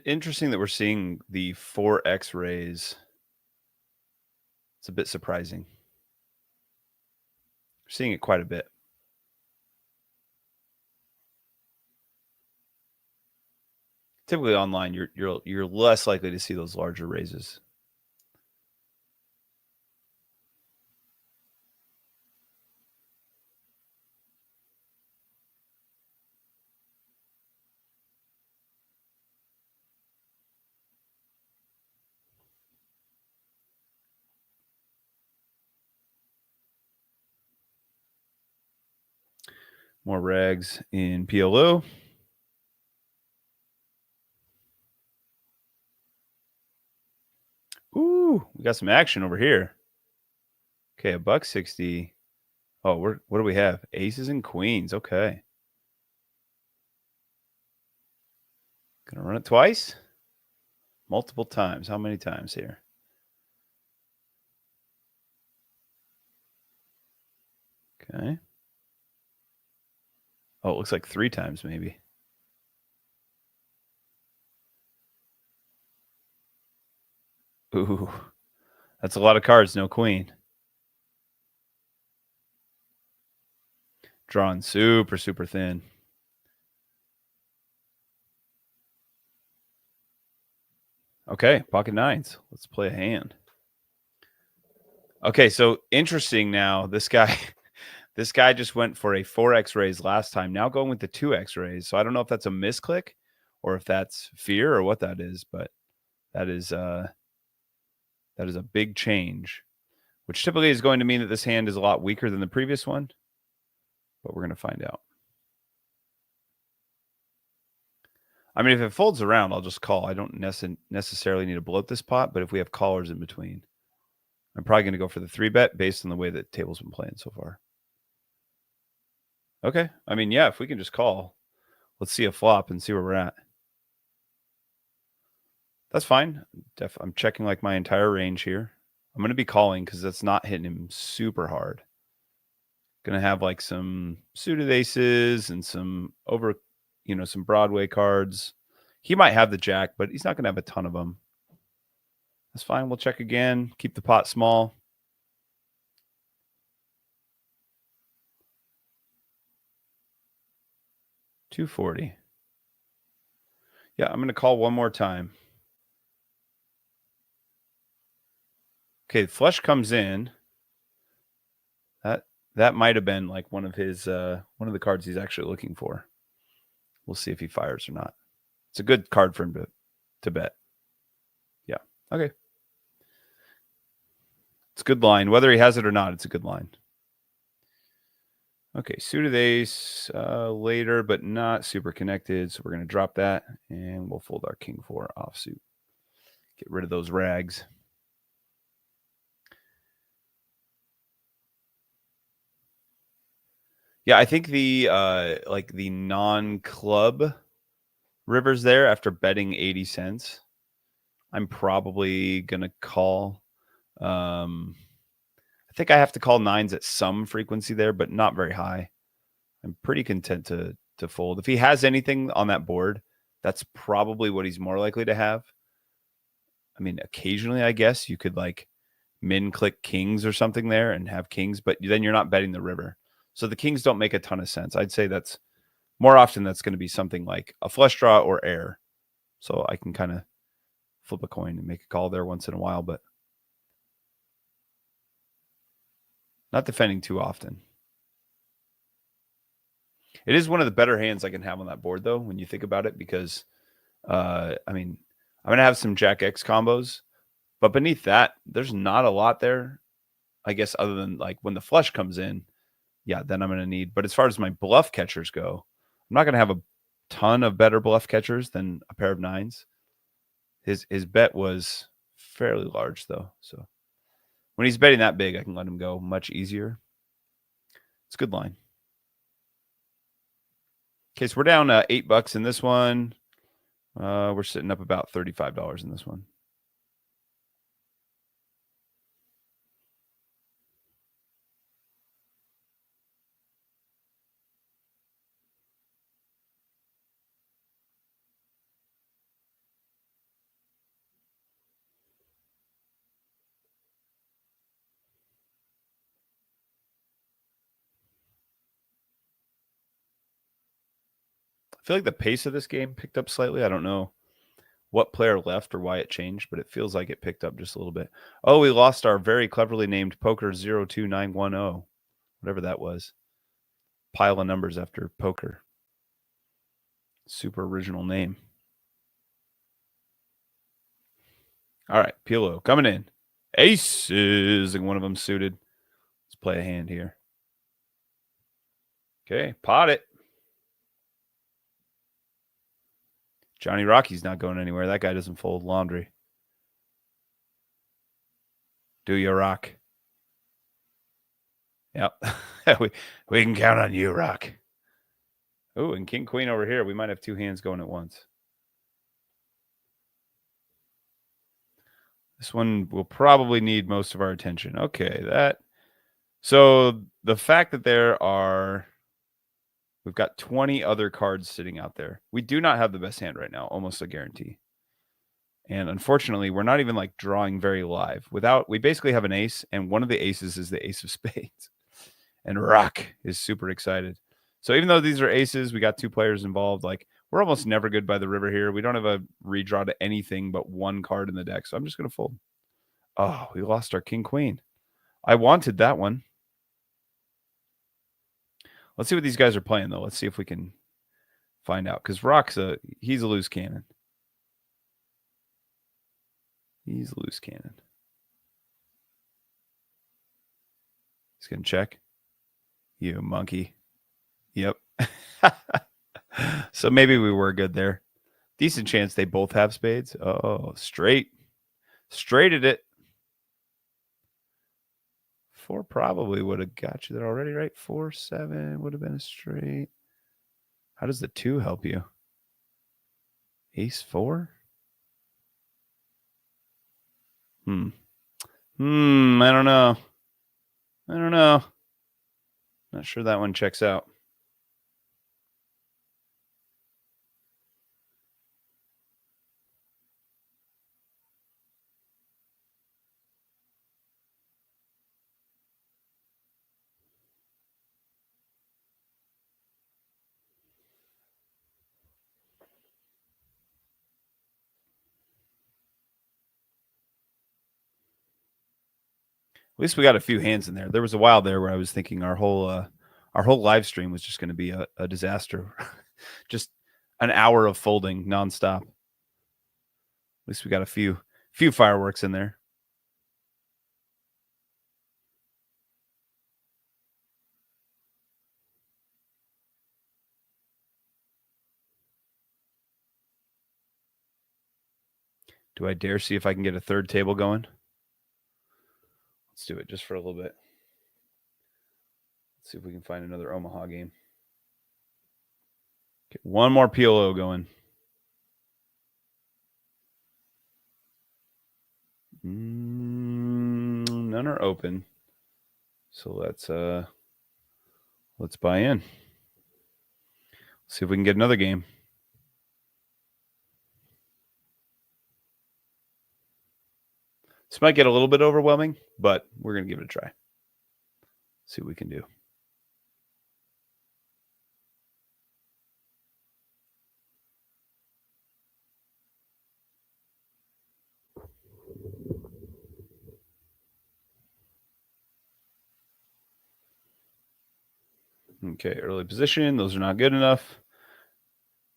Interesting that we're seeing the 4x raise. It's a bit surprising. We're seeing it quite a bit. Typically online, you're less likely to see those larger raises. More rags in PLO. Ooh, we got some action over here. Okay, $1.60. Oh, what do we have? Aces and queens. Okay. Gonna run it twice? Multiple times. How many times here? Okay. Oh, it looks like 3 times maybe. Ooh, that's a lot of cards. No queen. Drawn super, super thin. Okay, pocket nines. Let's play a hand. Okay, so interesting now. This guy just went for a 4x raise last time. Now going with the 2x raise. So I don't know if that's a misclick or if that's fear or what that is, but that is a big change, which typically is going to mean that this hand is a lot weaker than the previous one, but we're going to find out. I mean, if it folds around, I'll just call. I don't necessarily need to bloat this pot, but if we have callers in between, I'm probably going to go for the 3-bet based on the way that the table's been playing so far. Okay. I mean, yeah, if we can just call, let's see a flop and see where we're at. That's fine. I'm checking like my entire range here. I'm going to be calling because that's not hitting him super hard. Going to have like some suited aces and some some Broadway cards. He might have the jack, but he's not going to have a ton of them. That's fine. We'll check again. Keep the pot small. $240. Yeah, I'm going to call one more time. Okay, the flush comes in. That might have been like one of the cards he's actually looking for. We'll see if he fires or not. It's a good card for him to bet. Yeah. Okay. It's a good line. Whether he has it or not, it's a good line. Okay, suited ace later, but not super connected. So we're going to drop that, and we'll fold our king 4 offsuit. Get rid of those rags. Yeah, I think the the non-club rivers there after betting 80 cents, I'm probably going to call. I think I have to call nines at some frequency there, but not very high. I'm pretty content to fold. If he has anything on that board, that's probably what he's more likely to have. I mean, occasionally, I guess you could like min click kings or something there and have kings, but then you're not betting the river. So the kings don't make a ton of sense. I'd say that's more often that's going to be something like a flush draw or air. So I can kind of flip a coin and make a call there once in a while, but not defending too often. It is one of the better hands I can have on that board, though, when you think about it, because, I mean, I'm going to have some Jack X combos, but beneath that, there's not a lot there, I guess, other than like when the flush comes in. Yeah, then I'm going to need. But as far as my bluff catchers go, I'm not going to have a ton of better bluff catchers than a pair of nines. His bet was fairly large, though. So when he's betting that big, I can let him go much easier. It's a good line. Okay, so we're down $8 in this one. We're sitting up about $35 in this one. I feel like the pace of this game picked up slightly. I don't know what player left or why it changed, but it feels like it picked up just a little bit. Oh, we lost our very cleverly named Poker 02910, whatever that was. Pile of numbers after poker. Super original name. All right, PLO coming in. Aces, and one of them suited. Let's play a hand here. Okay, pot it. Johnny Rocky's not going anywhere. That guy doesn't fold laundry. Do you, Rock? Yep. we can count on you, Rock. Oh, and King Queen over here. We might have two hands going at once. This one will probably need most of our attention. Okay, so the fact that we've got 20 other cards sitting out there. We do not have the best hand right now, almost a guarantee. And unfortunately, we're not even like drawing very live. We basically have an ace, and one of the aces is the ace of spades. And Rock is super excited. So even though these are aces, we got two players involved. Like, we're almost never good by the river here. We don't have a redraw to anything but one card in the deck. So I'm just going to fold. Oh, we lost our king queen. I wanted that one. Let's see what these guys are playing, though. Let's see if we can find out. Because Rock's he's a loose cannon. He's a loose cannon. He's going to check. You monkey. Yep. So maybe we were good there. Decent chance they both have spades. Oh, straighted it. 4 probably would have got you there already, right? 4, 7 would have been a straight. How does the 2 help you? Ace 4? I don't know. Not sure that one checks out. least we got a few hands in there. There was a while there where I was thinking our whole live stream was just going to be a disaster. Just an hour of folding nonstop. At least we got a few fireworks in there. Do I dare see if I can get a third table going? Let's do it just for a little bit. Let's see if we can find another Omaha game. Get one more PLO going. None are open. So let's buy in. See if we can get another game. This might get a little bit overwhelming, but we're going to give it a try. See what we can do. Okay, early position. Those are not good enough.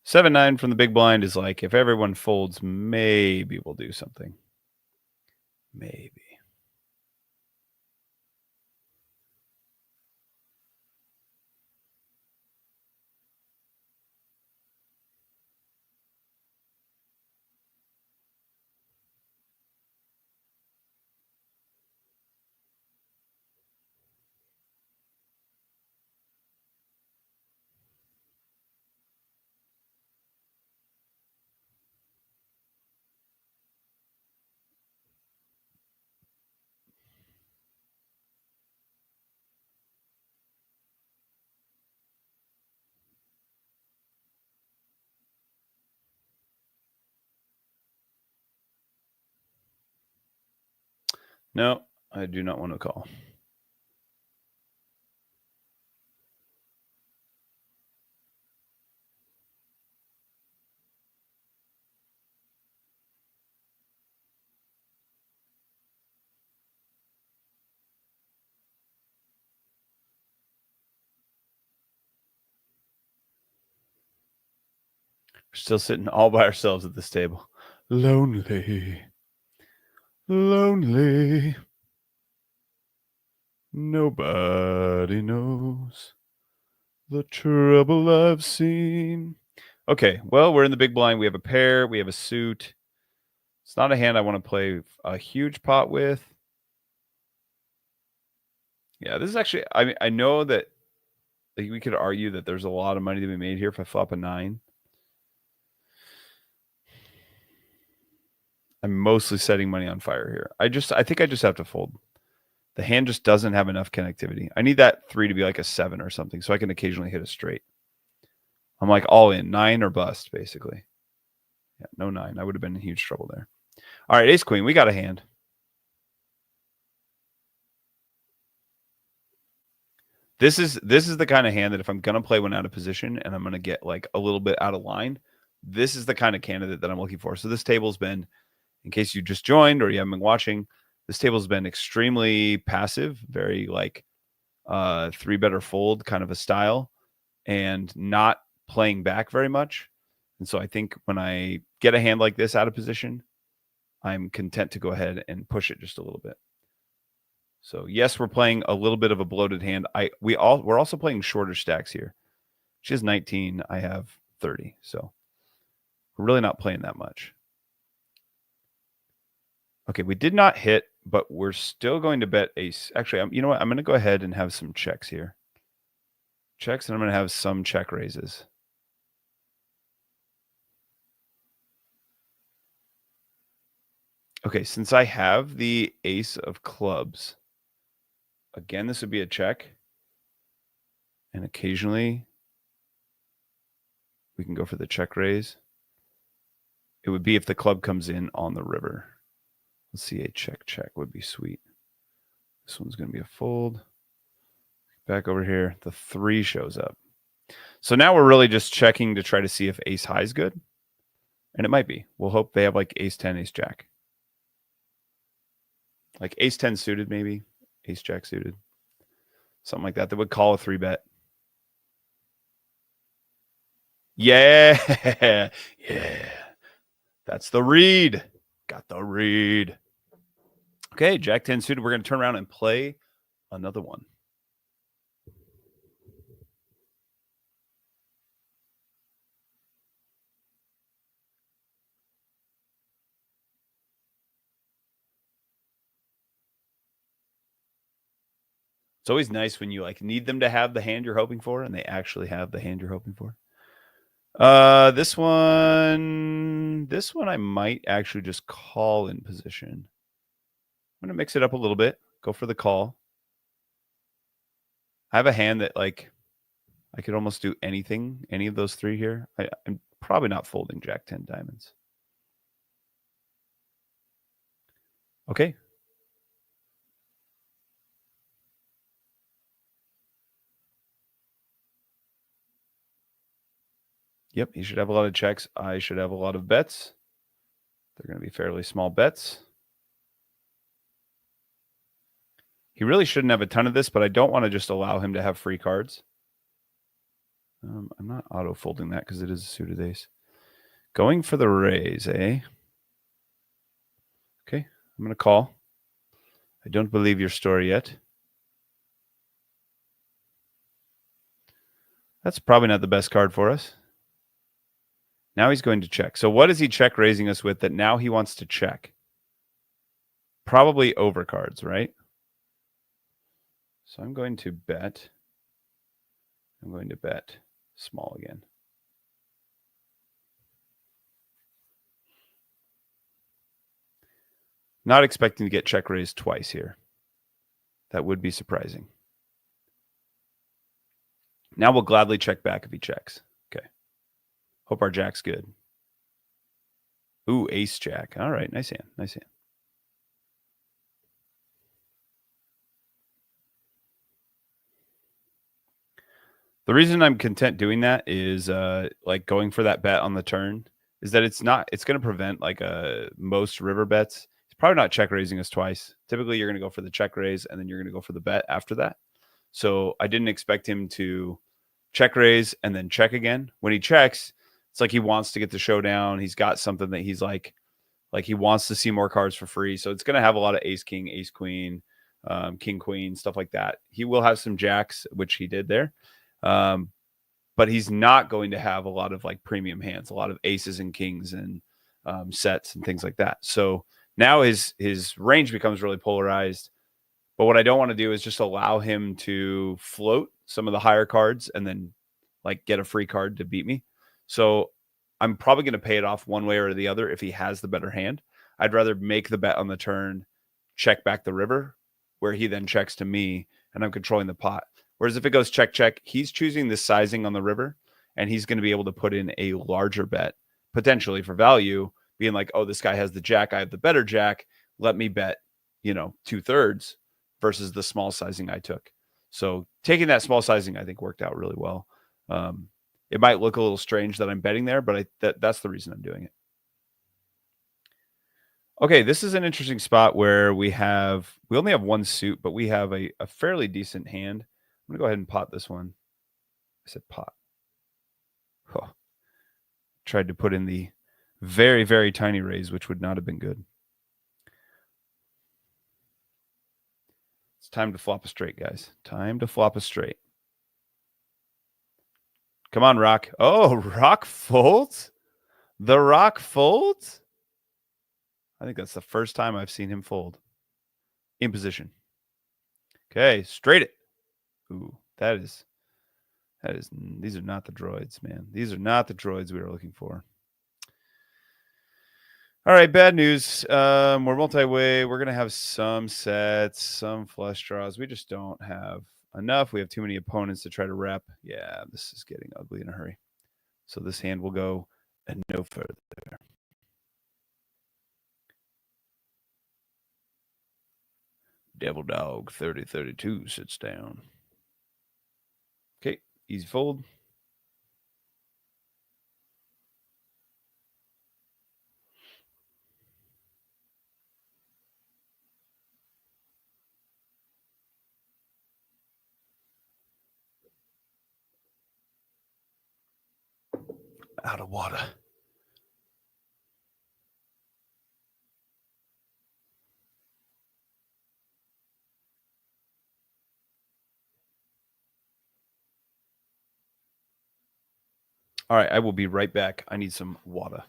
7-9 from the big blind is like, if everyone folds, maybe we'll do something. Maybe. No, I do not want to call. We're still sitting all by ourselves at this table. Lonely. Lonely. Nobody knows the trouble I've seen. Okay, well, we're in the big blind. We have a pair. We have a suit. It's not a hand I want to play a huge pot with. Yeah, this is actually, I mean, I know that like, we could argue that there's a lot of money to be made here if I flop a 9. I'm mostly setting money on fire here. I think I just have to fold. The hand just doesn't have enough connectivity. I need that 3 to be like a 7 or something so I can occasionally hit a straight. I'm like all in, 9 or bust, basically. Yeah, no 9. I would have been in huge trouble there. All right, ace queen. We got a hand. This is the kind of hand that if I'm gonna play one out of position and I'm gonna get like a little bit out of line, this is the kind of candidate that I'm looking for. So this table's been, in case you just joined or you haven't been watching, this table's been extremely passive, very like 3 better fold kind of a style, and not playing back very much. And so I think when I get a hand like this out of position, I'm content to go ahead and push it just a little bit. So yes, we're playing a little bit of a bloated hand. We're also playing shorter stacks here. She has 19. I have 30. So we're really not playing that much. Okay, we did not hit, but we're still going to bet ace. Actually, you know what? I'm going to go ahead and have some checks here. Checks, and I'm going to have some check raises. Okay, since I have the ace of clubs, again, this would be a check. And occasionally, we can go for the check raise. It would be if the club comes in on the river. Let's see, a check would be sweet. This one's going to be a fold. Back over here, the 3 shows up. So now we're really just checking to try to see if ace high is good. And it might be. We'll hope they have like ace 10, ace jack. Like ace 10 suited maybe. ace jack suited. Something like that. That would call a 3-bet. Yeah. Yeah. That's the read. Got the read. Okay, jack 10 suited. We're going to turn around and play another one. It's always nice when you like need them to have the hand you're hoping for, and they actually have the hand you're hoping for. This one I might actually just call in position. I'm gonna mix it up a little bit. Go for the call. I have a hand that like I could almost do anything, any of those three here. I'm probably not folding jack 10 diamonds. Okay. Yep, he should have a lot of checks. I should have a lot of bets. They're going to be fairly small bets. He really shouldn't have a ton of this, but I don't want to just allow him to have free cards. I'm not auto-folding that because it is a suited ace. Going for the raise, eh? Okay, I'm going to call. I don't believe your story yet. That's probably not the best card for us. Now he's going to check. So what is he check raising us with that now he wants to check? Probably overcards, right? So I'm going to bet. I'm going to bet small again. Not expecting to get check raised twice here. That would be surprising. Now we'll gladly check back if he checks. Okay. Hope our jack's good. Ooh, ace jack. All right, nice hand, nice hand. The reason I'm content doing that is like going for that bet on the turn is that it's going to prevent like most river bets. It's probably not check raising us twice. Typically you're going to go for the check raise and then you're going to go for the bet after that. So I didn't expect him to check raise and then check again. When he checks, it's like he wants to get the showdown. He's got something that he's like he wants to see more cards for free. So it's going to have a lot of ace, king, ace, queen, king, queen, stuff like that. He will have some jacks, which he did there. But he's not going to have a lot of like premium hands, a lot of aces and kings and sets and things like that. So now his range becomes really polarized. But what I don't want to do is just allow him to float some of the higher cards and then like get a free card to beat me. So I'm probably going to pay it off one way or the other if he has the better hand. I'd rather make the bet on the turn, check back the river, where he then checks to me, and I'm controlling the pot. Whereas if it goes check, check, he's choosing the sizing on the river, and he's going to be able to put in a larger bet, potentially for value, being like, oh, this guy has the jack, I have the better jack. Let me bet, 2/3 versus the small sizing I took. So taking that small sizing, I think, worked out really well. It might look a little strange that I'm betting there, but that's the reason I'm doing it. Okay, this is an interesting spot where we only have one suit, but we have a fairly decent hand. I'm going to go ahead and pot this one. I said pot. Oh. Tried to put in the very, very tiny raise, which would not have been good. It's time to flop a straight, guys. Time to flop a straight. Come on, Rock. Oh, Rock folds? The Rock folds? I think that's the first time I've seen him fold. In position. Okay, straight it. Ooh, these are not the droids, man. These are not the droids we were looking for. All right, bad news. We're multi-way. We're going to have some sets, some flush draws. We just don't have enough. We have too many opponents to try to rep. Yeah, this is getting ugly in a hurry. So this hand will go and no further. Devil Dog 3032 sits down. Okay, easy fold. out of water. All right, I will be right back. I need some water.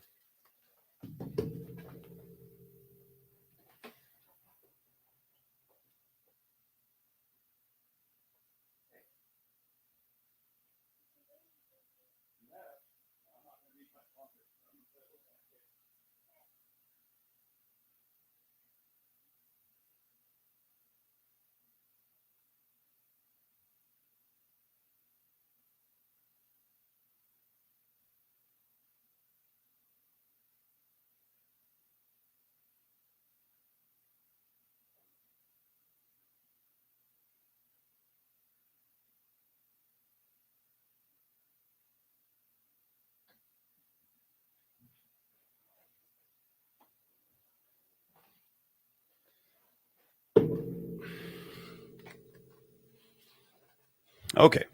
Okay,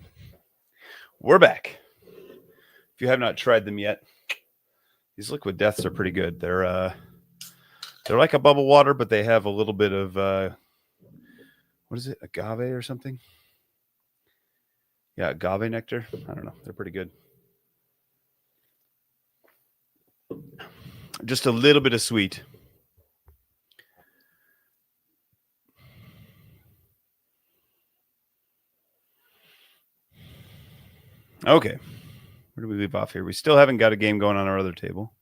we're back. If you have not tried them yet, these liquid deaths are pretty good. They're like a bubble water, but they have a little bit of what is it, agave or something? Yeah, agave nectar. I don't know. They're pretty good. Just a little bit of sweet. Okay. Where do we leave off here? We still haven't got a game going on our other table.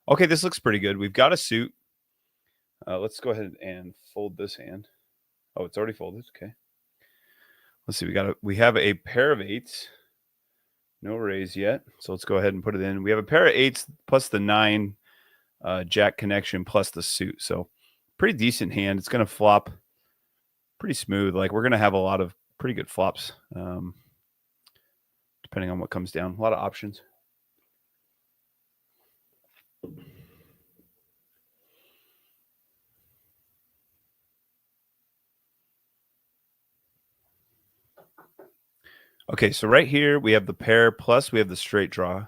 Okay, this looks pretty good. We've got a suit. Let's go ahead and fold this hand. Oh, it's already folded. Okay. Let's see. We have a pair of eights. No raise yet. So let's go ahead and put it in. We have a pair of eights plus the 9 jack connection plus the suit. So pretty decent hand. It's going to flop pretty smooth. Like we're going to have a lot of pretty good flops depending on what comes down. A lot of options. Okay, so right here we have the pair plus we have the straight draw.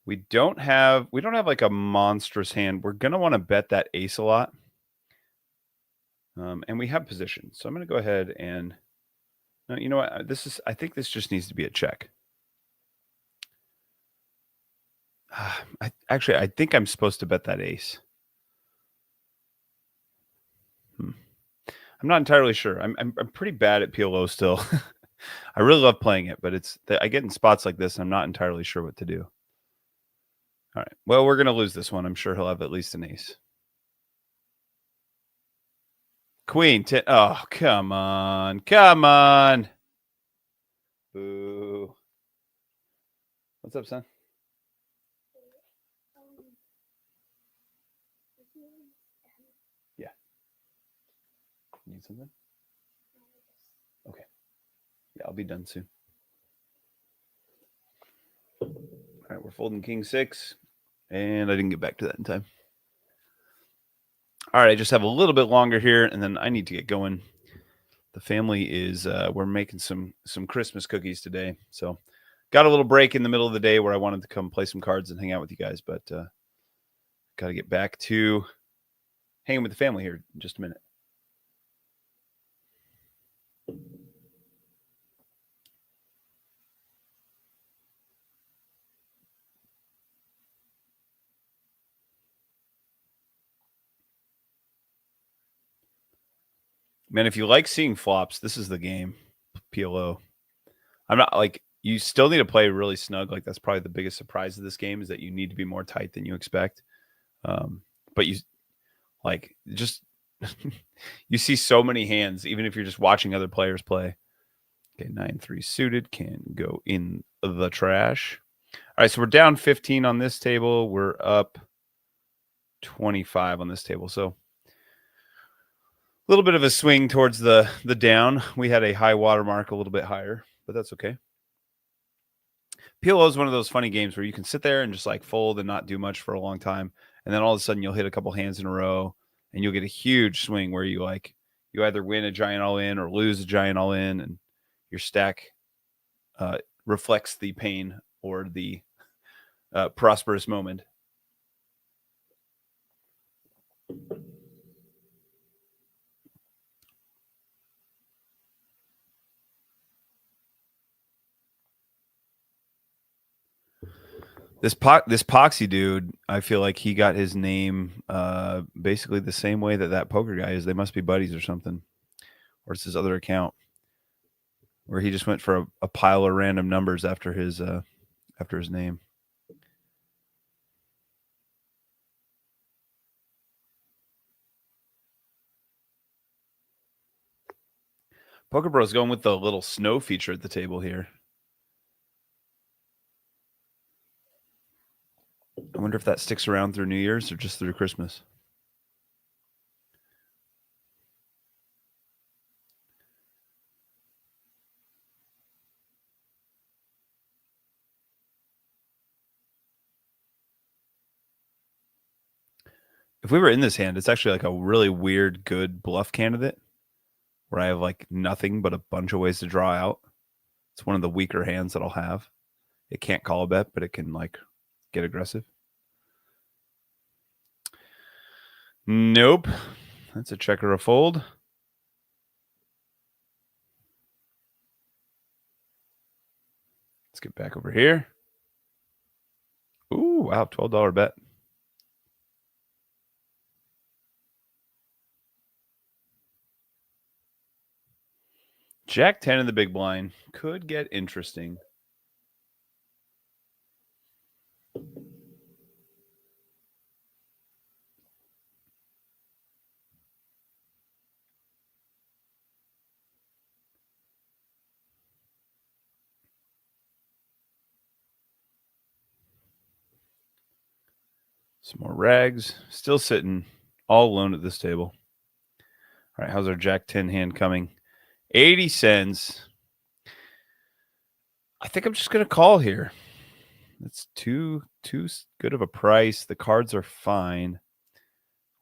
We don't have like a monstrous hand. We're gonna want to bet that ace a lot. And we have position. So I'm gonna go ahead and no, you know what? I think this just needs to be a check. I think I'm supposed to bet that ace. I'm not entirely sure. I'm pretty bad at PLO still. I really love playing it, but I get in spots like this. I'm not entirely sure what to do. All right. Well, we're gonna lose this one. I'm sure he'll have at least an ace. Queen. Oh, come on, come on. Boo. What's up, son? Yeah. Need something? Okay. Yeah, I'll be done soon. All right, we're folding king 6, and I didn't get back to that in time. All right, I just have a little bit longer here, and then I need to get going. The family is we're making some Christmas cookies today, so got a little break in the middle of the day where I wanted to come play some cards and hang out with you guys, but got to get back to hanging with the family here in just a minute. Man, if you like seeing flops, this is the game. PLO. I'm not like you still need to play really snug. Like that's probably the biggest surprise of this game is that you need to be more tight than you expect. But you like just you see so many hands, even if you're just watching other players play. Okay, 9-3 suited can go in the trash. All right, so we're down 15 on this table. We're up 25 on this table. So a little bit of a swing towards the down. We had a high water mark a little bit higher, but that's okay. PLO is one of those funny games where you can sit there and just like fold and not do much for a long time. And then all of a sudden you'll hit a couple hands in a row and you'll get a huge swing where you either win a giant all in or lose a giant all in, and your stack reflects the pain or the prosperous moment. This Poxy dude, I feel like he got his name basically the same way that poker guy is. They must be buddies or something, or it's his other account where he just went for a pile of random numbers after his name. Poker Bro's going with the little snow feature at the table here. I wonder if that sticks around through New Year's or just through Christmas. If we were in this hand, it's actually like a really weird, good bluff candidate where I have like nothing but a bunch of ways to draw out. It's one of the weaker hands that I'll have. It can't call a bet, but it can like get aggressive. Nope. That's a check or a fold. Let's get back over here. Ooh, wow, $12 bet. Jack 10 in the big blind could get interesting. Some more rags. Still sitting all alone at this table. All right, how's our Jack 10 hand coming? 80 cents. I think I'm just going to call here. It's too good of a price. The cards are fine.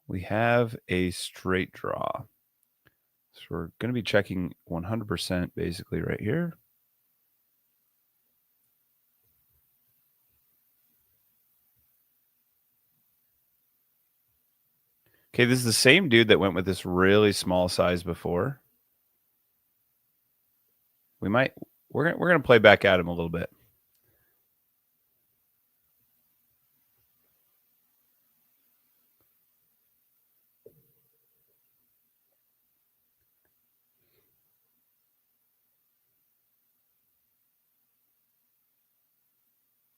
We have a straight draw. So we're going to be checking 100% basically right here. Okay, this is the same dude that went with this really small size before. We're gonna play back at him a little bit.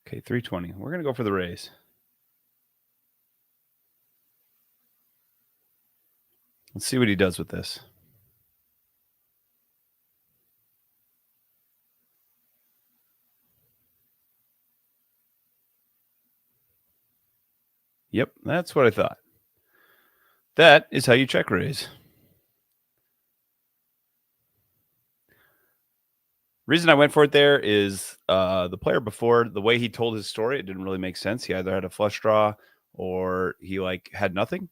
Okay, 320. We're gonna go for the raise. Let's see what he does with this. Yep, that's what I thought. That is how you check raise. Reason I went for it there is the player before, the way he told his story, it didn't really make sense. He either had a flush draw or he like had nothing.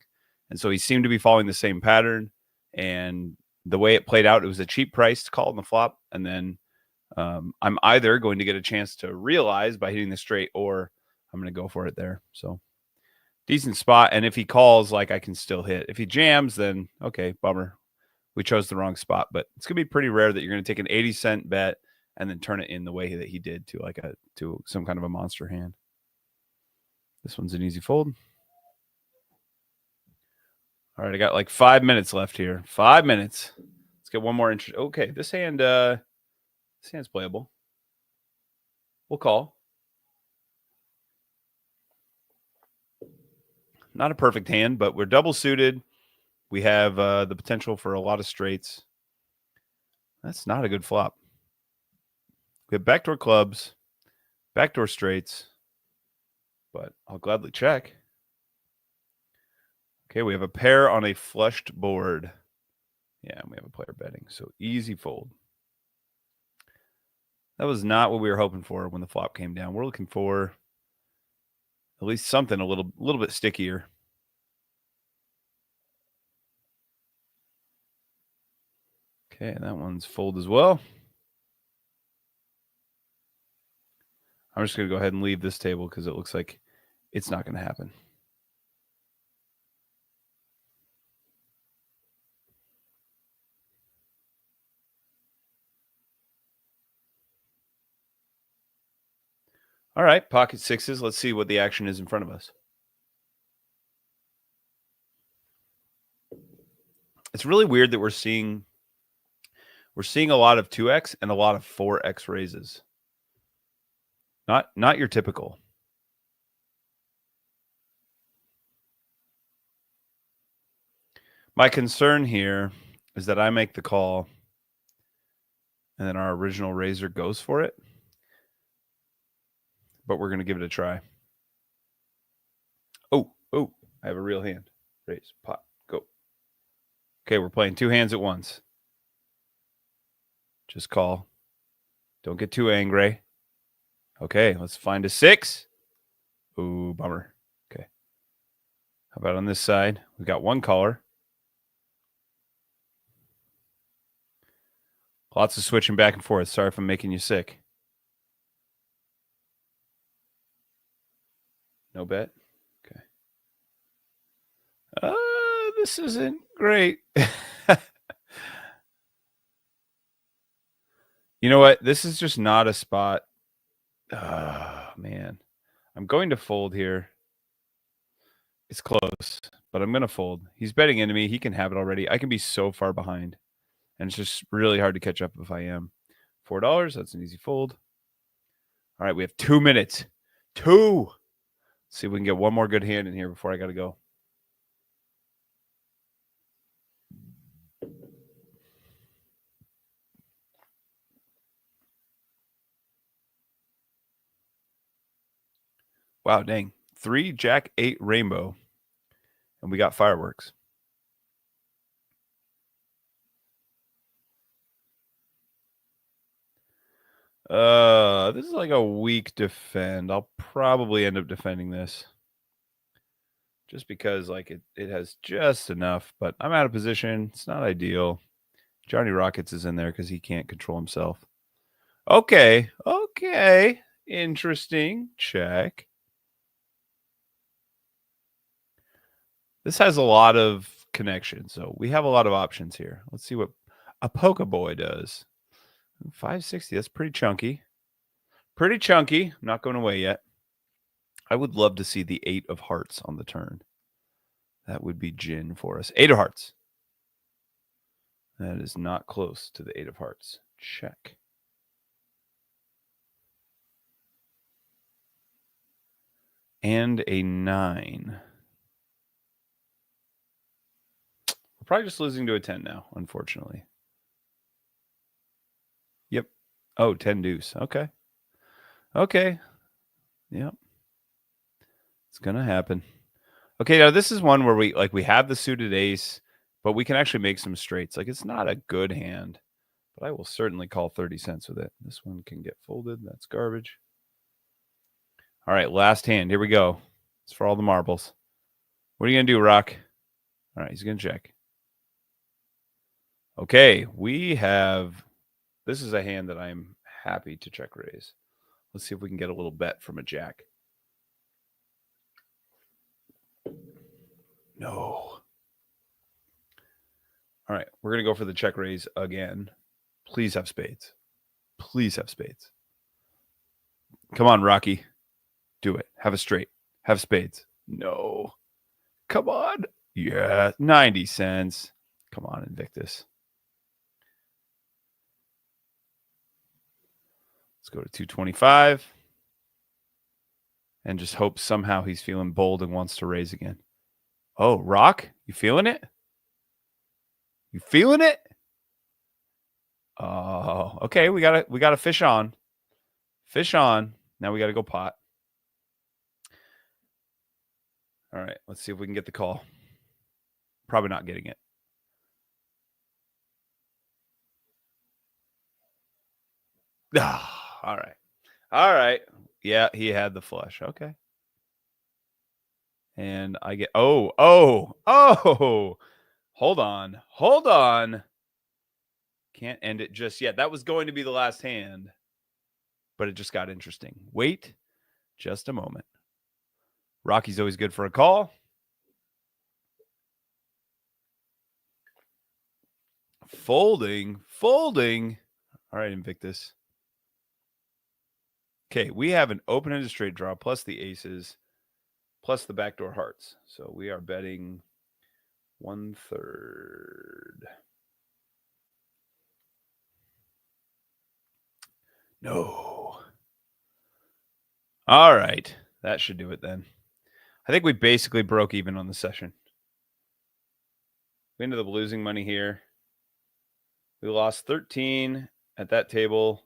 And so he seemed to be following the same pattern. And the way it played out, it was a cheap price to call in the flop. And then I'm either going to get a chance to realize by hitting the straight or I'm going to go for it there. So decent spot. And if he calls, like I can still hit. If he jams, then okay, bummer. We chose the wrong spot, but it's going to be pretty rare that you're going to take an 80-cent bet and then turn it in the way that he did to some kind of a monster hand. This one's an easy fold. All right, I got like 5 minutes left here. 5 minutes. Let's get one more interest. Okay, this hand's playable. We'll call. Not a perfect hand, but we're double suited. We have the potential for a lot of straights. That's not a good flop. We have backdoor clubs, backdoor straights, but I'll gladly check. Okay, we have a pair on a flushed board. Yeah, and we have a player betting, so easy fold. That was not what we were hoping for when the flop came down. We're looking for at least something a little bit stickier. Okay, that one's fold as well. I'm just going to go ahead and leave this table because it looks like it's not going to happen. All right, pocket sixes. Let's see what the action is in front of us. It's really weird that we're seeing a lot of 2x and a lot of 4x raises. Not your typical. My concern here is that I make the call and then our original raiser goes for it. But we're going to give it a try. Oh, I have a real hand. Raise, pot, go. Okay, we're playing two hands at once. Just call. Don't get too angry. Okay, let's find a 6. Ooh, bummer. Okay. How about on this side? We got one caller. Lots of switching back and forth. Sorry if I'm making you sick. No bet? Okay. This isn't great. You know what? This is just not a spot. Man. I'm going to fold here. It's close, but I'm going to fold. He's betting into me. He can have it already. I can be so far behind. And it's just really hard to catch up if I am. $4, that's an easy fold. All right, we have 2 minutes. 2. Let's see if we can get one more good hand in here before I got to go. Wow, dang. 3, Jack, 8, rainbow. And we got fireworks. This is like a weak defend. I'll probably end up defending this. Just because like it has just enough, but I'm out of position. It's not ideal. Johnny Rockets is in there because he can't control himself. Okay. Interesting. Check. This has a lot of connections, so we have a lot of options here. Let's see what a Poke Boy does. 560. That's pretty chunky. Pretty chunky. I'm not going away yet. I would love to see the 8 of hearts on the turn. That would be gin for us. 8 of hearts. That is not close to the 8 of hearts. Check. And a 9. We're probably just losing to a 10 now, unfortunately. Yep. Oh, 10 deuce. Okay. Yep. It's going to happen. Okay, now this is one where we have the suited ace, but we can actually make some straights. Like, it's not a good hand, but I will certainly call 30 cents with it. This one can get folded. That's garbage. All right, last hand. Here we go. It's for all the marbles. What are you going to do, Rock? All right, he's going to check. Okay, this is a hand that I'm happy to check raise. Let's see if we can get a little bet from a jack. No. All right, we're going to go for the check raise again. Please have spades. Please have spades. Come on, Rocky. Do it. Have a straight. Have spades. No. Come on. Yeah, 90 cents. Come on, Invictus. Let's go to 225. And just hope somehow he's feeling bold and wants to raise again. Oh, Rock? You feeling it? You feeling it? Oh, okay. We got a fish on. Fish on. Now we got to go pot. All right. Let's see if we can get the call. Probably not getting it. All right. Yeah, he had the flush. Okay. And I get Hold on. Can't end it just yet. That was going to be the last hand. but it just got interesting. Wait just a moment. Rocky's always good for a call. Folding. All right, Invictus. Okay, we have an open-ended straight draw plus the aces plus the backdoor hearts. So we are betting 1/3. No. All right. That should do it then. I think we basically broke even on the session. We ended up losing money here. We lost 13 at that table,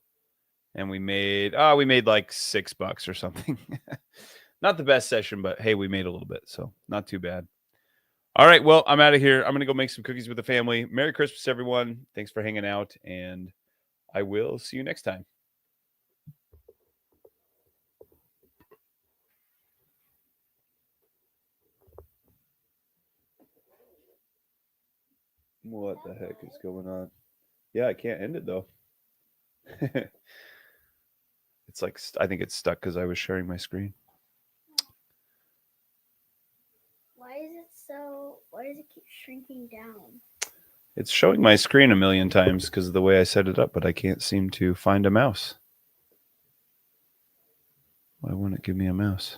and we made like $6 or something. Not the best session, but hey, we made a little bit, so not too bad. All right, well, I'm out of here. I'm going to go make some cookies with the family. Merry Christmas, everyone. Thanks for hanging out, and I will see you next time. What the heck is going on? Yeah, I can't end it, though. It's like, I think it's stuck because I was sharing my screen. Why does it keep shrinking down? It's showing my screen a million times because of the way I set it up, but I can't seem to find a mouse. Why won't it give me a mouse?